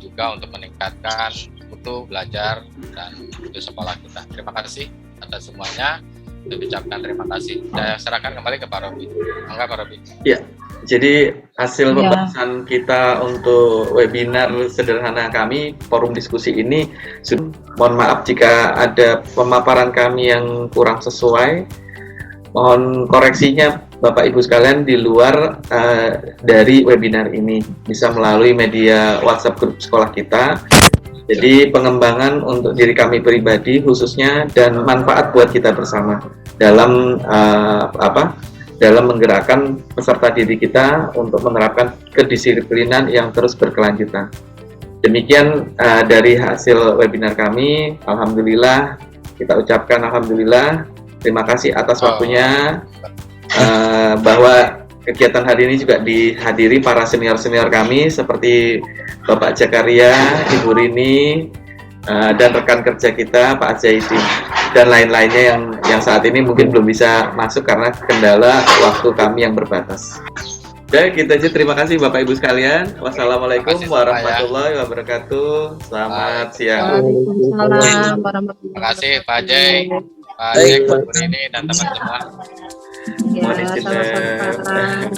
juga untuk meningkatkan mutu belajar dan mutu sekolah kita. Terima kasih atas semuanya. Saya ucapkan terima kasih. Saya serahkan kembali ke Pak Robi. Mangga Pak Robi. Ya. Jadi hasil pembahasan kita untuk webinar sederhana kami, forum diskusi ini, mohon maaf jika ada pemaparan kami yang kurang sesuai, mohon koreksinya Bapak Ibu sekalian di luar dari webinar ini, bisa melalui media WhatsApp grup sekolah kita. Jadi pengembangan untuk diri kami pribadi khususnya dan manfaat buat kita bersama dalam dalam menggerakkan peserta didik kita untuk menerapkan kedisiplinan yang terus berkelanjutan. Demikian dari hasil webinar kami. Alhamdulillah, kita ucapkan alhamdulillah. Terima kasih atas waktunya. Bahwa kegiatan hari ini juga dihadiri para senior-senior kami seperti Bapak Jakaria, Ibu Rini, dan rekan kerja kita Pak Zaidi, dan lain-lainnya yang saat ini mungkin belum bisa masuk karena kendala waktu kami yang berbatas. Oke, gitu aja. Terima kasih Bapak Ibu sekalian. Wassalamualaikum warahmatullahi wabarakatuh. Selamat siang. Waalaikumsalam warahmatullahi Terima kasih Pak Jai, Pak Jai, Bu Rini, dan teman-teman. wabarakatuh. Ya, sama-sama.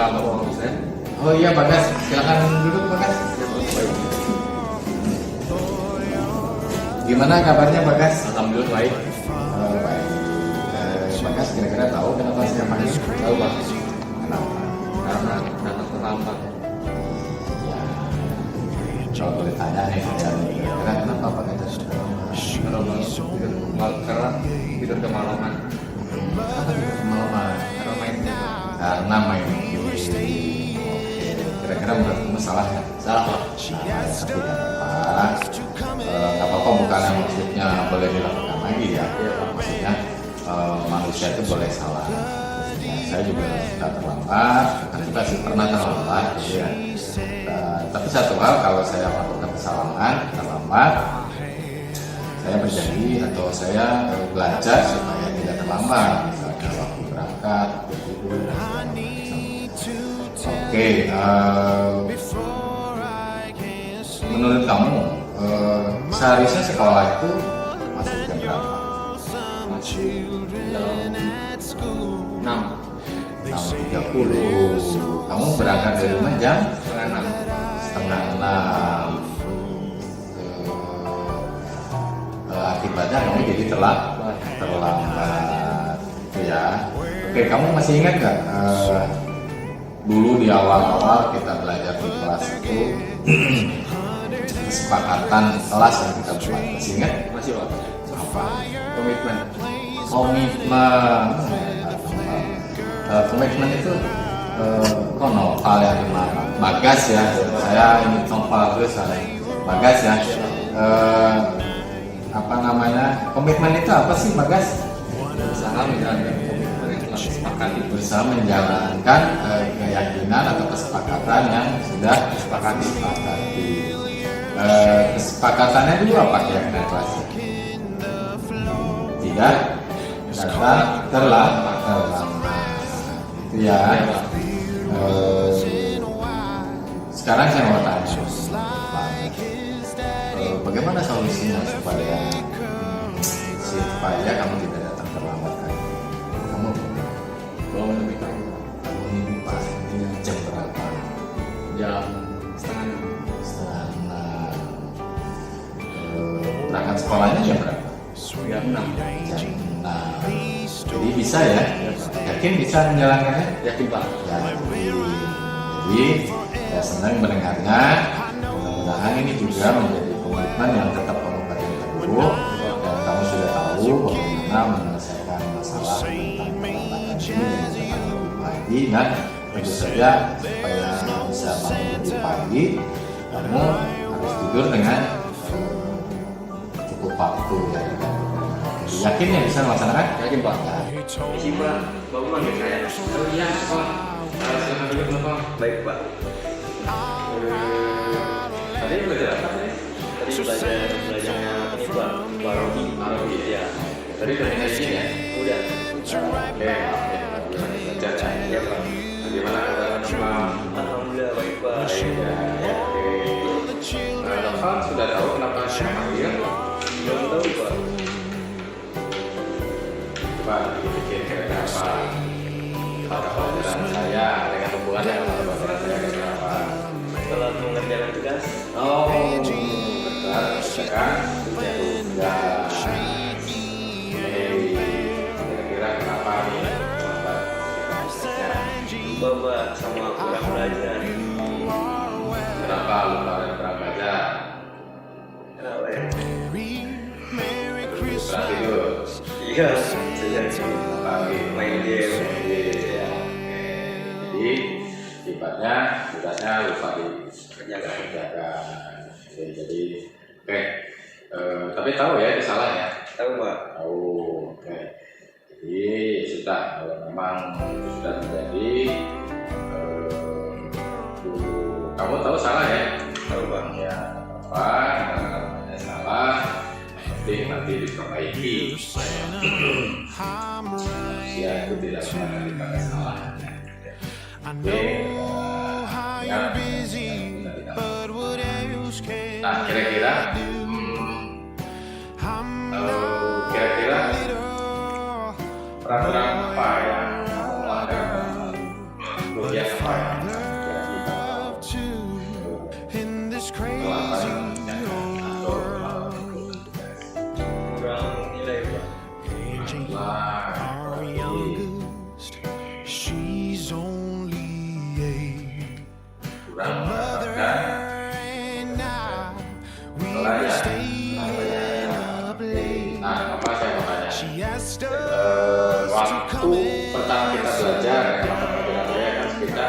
kalau oh iya Bagas, silakan duduk Bagas. Gimana kabarnya Bagas? Alhamdulillah baik. Baik. Bagas kira-kira tahu kenapa saya panggil? Tahu Pak? Kenapa? Karena datang terlambat. Ya, kalau boleh tanya nih, kira-kira kenapa Pak Gajar? Karena tidur kemalaman. Kenapa tidak kemalaman? Karena main game. Kira-kira menurut kamu salah ya? Salah Pak. Tapi tidak apa-apa. Nggak apa-apa, bukannya maksudnya boleh dilakukan lagi ya. Maksudnya manusia itu boleh salah. Saya juga suka terlambat, kan juga sih pernah terlambat gitu ya. Tapi satu hal, kalau saya melakukan kesalahan terlambat, saya berjanji atau saya belajar supaya tidak terlambat, misalnya waktu berangkat, waktu tidur, dan segala macam. Oke, menurut kamu seharusnya sekolah itu masuk jam berapa? Enam. 6.30. Kamu berangkat dari rumah jam setengah 6. Akibatnya kamu jadi terlambat gitu ya. Oke, kamu masih ingat nggak dulu di awal-awal kita belajar di kelas itu kesepakatan kelas yang kita buat, masih ingat? Masih Pak. Apa? Komitmen. Komitmen itu novel yang dimana Bagas ya, saya ini novel terus Bagas ya. Apa namanya, komitmen itu apa sih Bagas? Berusaha menjalankan komitmen yang telah disepakati. Berusaha menjalankan keyakinan atau kesepakatan yang sudah disepakati. Kesepakatannya dulu apa keyakinan kelasnya? Tidak datang terlambat. Itu ya. Sekarang saya mau tanya, bagaimana solusinya supaya kamu tidak datang terlambat kan? Kamu Belum lebih tahu. kamu ini pas ini jam berapa? Jam setengah 6. Berangkat sekolahnya jam berapa? jam 6. Jam 6. Jadi bisa ya? Yakin bisa menjalankannya? Yakin Pak. Ya, jadi saya senang mendengarnya. Mudah-mudahan ini juga menjadi komitmen yang tetap kamu pegang teguh, dan kamu sudah tahu bagaimana menyelesaikan masalah tentang perlambatan ini dengan cara lebih pagi, dan tentu saja supaya bisa bangun lebih pagi, kamu harus tidur dengan cukup waktu ya. Yakin ya bisa melaksanakan? Yakin Pak. Ya. Isi Pak, Bapak manggil saya. Oh iya Pak. Silakan duduk Bapak. Baik Pak. Tadi belajar apa tadi? Tadi belajarnya ini Pak, Barogi. Ya. Tadi udah ngaji ya? Udah. Oke. Belajar ya Pak. Bagaimana kabar Pak? Alhamdulillah baik Pak. Ya. Oke. Bapak sudah tahu kenapa saya panggil? Belum tahu Pak. Coba dipikir kira-kira apa mata pelajaran saya dengan hubungannya dengan mata pelajaran saya kira-kira apa? Setelah mengerjakan tugas. Oh, kerjakan tugas. Kira-kira kenapa nih? Bapak sama kurang belajar. Kenapa lupa dan kurang belajar? Kenapa ya? Berarti dulu. Iya, main game. Ya. Jadi akibatnya tugasnya lupa dikerjakan. Jadi oke. Tapi tahu ya itu salah ya? Tahu Pak. Tahu. Oke. Jadi sudah, kalau memang sudah terjadi, kamu tahu salah ya? Tahu Pak. Ya apa? Namanya salah. Nanti diperbaiki. Ya itu tidak pernah dipakai salah. Oke, nah kira-kira peraturan apa yang kamu melanggar? Kemudian apa Waktu pertama kita belajar, saya kan kita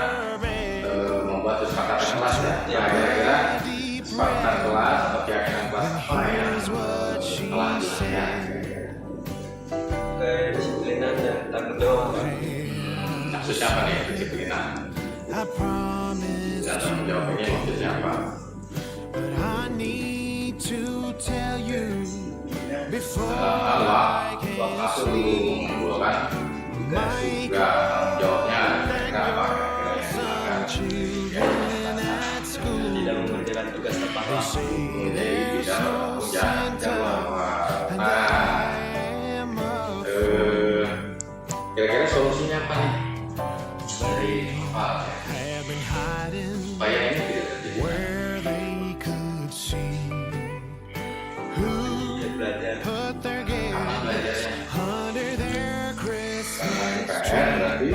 membuat kesepakatan kelas ya. Nah, kira-kira kesepakatan kelas atau keyakinan kelas apa yang telah dilakukan? Kedisiplinan dan tanggung jawab. Maksudnya apa nih kedisiplinan? Dan tanggung jawab ini maksudnya apa? Dalam hal waktu mengumpulkan tugas juga tanggung jawabnya kira-kira apa? Tidak mengerjakan tugas tepat waktu. Jadi tidak punya jawab. Kira-kira solusinya apa nih? Dari hal supaya ini tidak terjadi. Belajar. Apa belajarnya? Karena PR berarti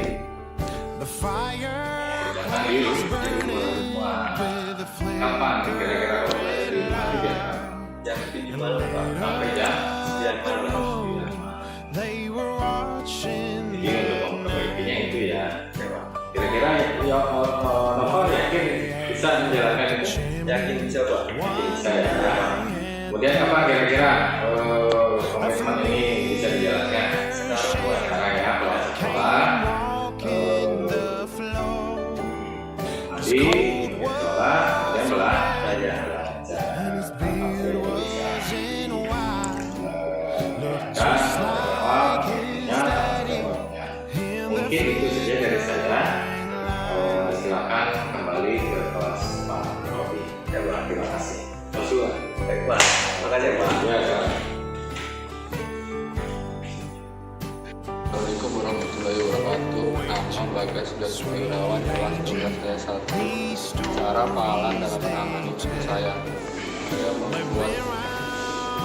jangan diri jadi semua. Kapan kira-kira kalau belajar di rumah itu Jam 7 malam Pak. sampai jam 9 malam. 9 malam. Jadi untuk memperbaikinya itu ya. Kira-kira ya Novel yakin bisa menjalankan itu? Yakin bisa Pak? Bisa ya. Kemudian kapan kira-kira komitmen ini bisa dijalankan? Sekarang buat Karena ya kelas sekolah mandi, sekolah, kemudian belajar. Mungkin itu saja dari saya. Silakan kembali ke kelas Pak Robi. Terima kasih. Masuk. baik Pak. Makasih Pak. Ya, silakan. Assalamualaikum warahmatullahi wabarakatuh. Nama Bagas Wirawan, kelas 12 D1. Cara Pak Alan dalam menangani saya membuat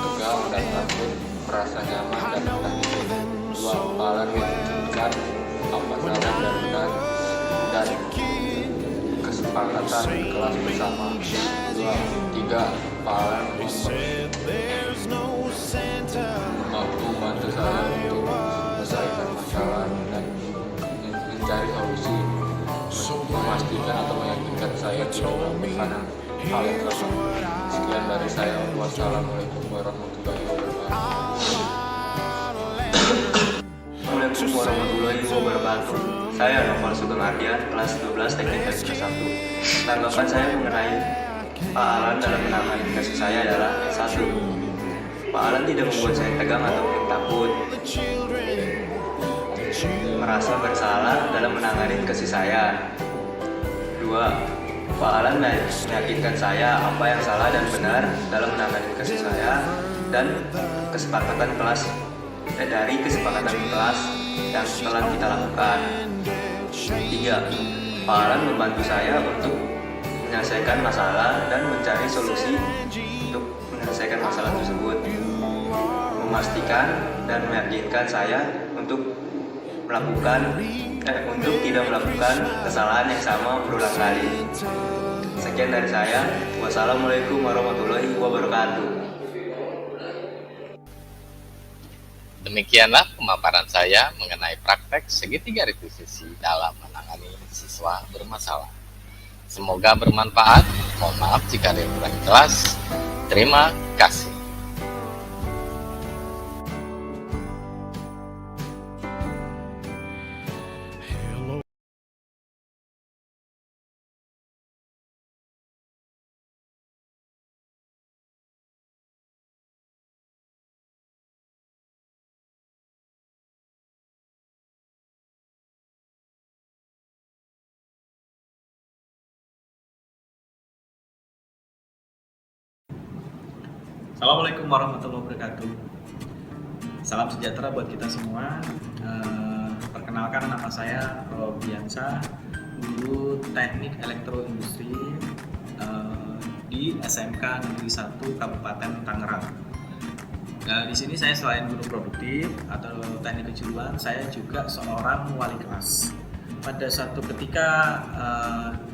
tegang dan takut, merasa nyaman dan terhibur. Dua, Pak Alan menunjukkan apa salah dan benar dan kesepakatan kelas bersama. Dua, tiga, Pak Alan mampu membantu saya untuk menyelesaikan masalah dan mencari solusi, memastikan atau meyakinkan saya tidak melakukan hal yang sama. Sekian dari saya. Wassalamualaikum warahmatullahi wabarakatuh. Assalamualaikum warahmatullahi wabarakatuh. Saya Novel Sugeng Ardian, kelas 12 Teknik Komputer 1. Tanggapan saya mengenai Pak Alan dalam menangani kasus saya adalah: 1. Pak Alan tidak membuat saya tegang ataupun takut, merasa bersalah dalam menangani kasus saya. 2. Pak Alan meyakinkan saya apa yang salah dan benar dalam menangani kasus saya dan kesepakatan kelas dari kesepakatan kelas yang telah kita lakukan. 3. Pak Alan membantu saya untuk menyelesaikan masalah dan mencari solusi untuk menyelesaikan masalah tersebut, memastikan dan meyakinkan saya untuk tidak melakukan kesalahan yang sama berulang kali. Sekian dari saya. Wassalamualaikum warahmatullahi wabarakatuh. Demikianlah pemaparan saya mengenai praktek segitiga revisisi dalam menangani siswa bermasalah. Semoga bermanfaat. Mohon maaf jika ada yang kurang jelas. Terima kasih. Assalamualaikum warahmatullahi wabarakatuh. Salam sejahtera buat kita semua. Perkenalkan, nama saya Robiansa, guru Teknik Elektroindustri di SMK Negeri 1 Kabupaten Tangerang. Di sini saya selain guru produktif atau teknik kejuruan, saya juga seorang wali kelas. Pada suatu ketika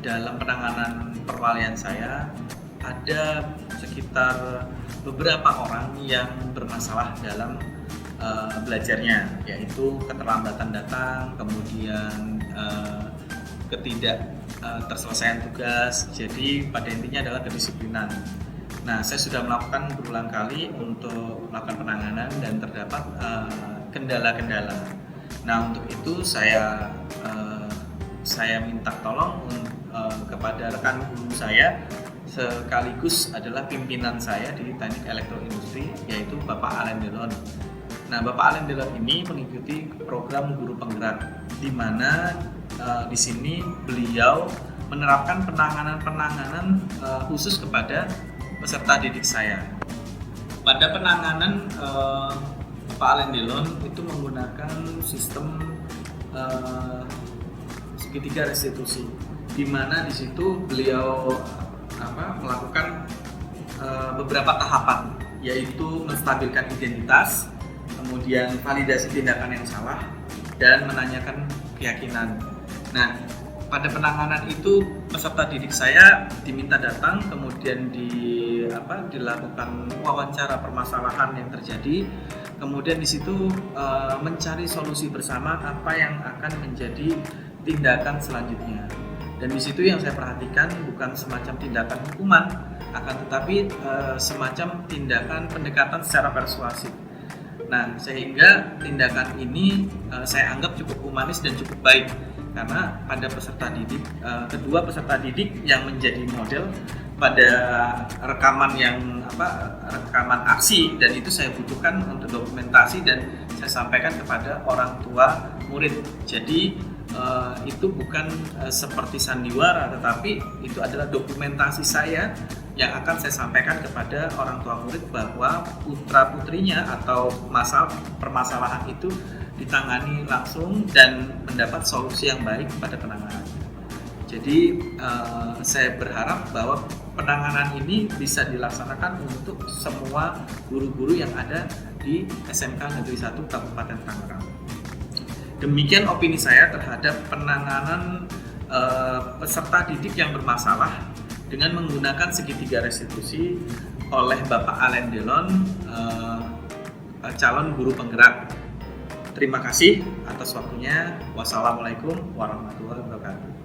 dalam penanganan perwalian saya, ada sekitar beberapa orang yang bermasalah dalam belajarnya, yaitu keterlambatan datang, kemudian terselesaian tugas. Jadi pada intinya adalah kedisiplinan. Nah, saya sudah melakukan berulang kali untuk melakukan penanganan dan terdapat kendala-kendala. Nah, untuk itu saya minta tolong kepada rekan guru saya sekaligus adalah pimpinan saya di Teknik Elektroindustri, yaitu Bapak Alain Delon. Nah, Bapak Alain Delon ini mengikuti program guru penggerak, di mana di sini beliau menerapkan penanganan khusus kepada peserta didik saya. Pada penanganan Bapak Alain Delon itu menggunakan sistem segitiga restitusi, di mana di situ beliau melakukan beberapa tahapan, yaitu menstabilkan identitas, kemudian validasi tindakan yang salah, dan menanyakan keyakinan. Nah, pada penanganan itu peserta didik saya diminta datang, kemudian dilakukan wawancara permasalahan yang terjadi, kemudian di situ mencari solusi bersama apa yang akan menjadi tindakan selanjutnya. Dan di situ yang saya perhatikan bukan semacam tindakan hukuman, akan tetapi semacam tindakan pendekatan secara persuasif. Nah, sehingga tindakan ini saya anggap cukup humanis dan cukup baik, karena pada peserta didik, kedua peserta didik yang menjadi model pada rekaman aksi, dan itu saya butuhkan untuk dokumentasi dan saya sampaikan kepada orang tua murid. Jadi itu bukan seperti sandiwara, tetapi itu adalah dokumentasi saya yang akan saya sampaikan kepada orang tua murid bahwa putra putrinya atau permasalahan itu ditangani langsung dan mendapat solusi yang baik pada penanganan. Jadi saya berharap bahwa penanganan ini bisa dilaksanakan untuk semua guru-guru yang ada di SMK Negeri 1 Kabupaten Tangerang. Demikian opini saya terhadap penanganan peserta didik yang bermasalah dengan menggunakan segitiga restitusi oleh Bapak Alain Delon, calon guru penggerak. Terima kasih atas waktunya. Wassalamualaikum warahmatullahi wabarakatuh.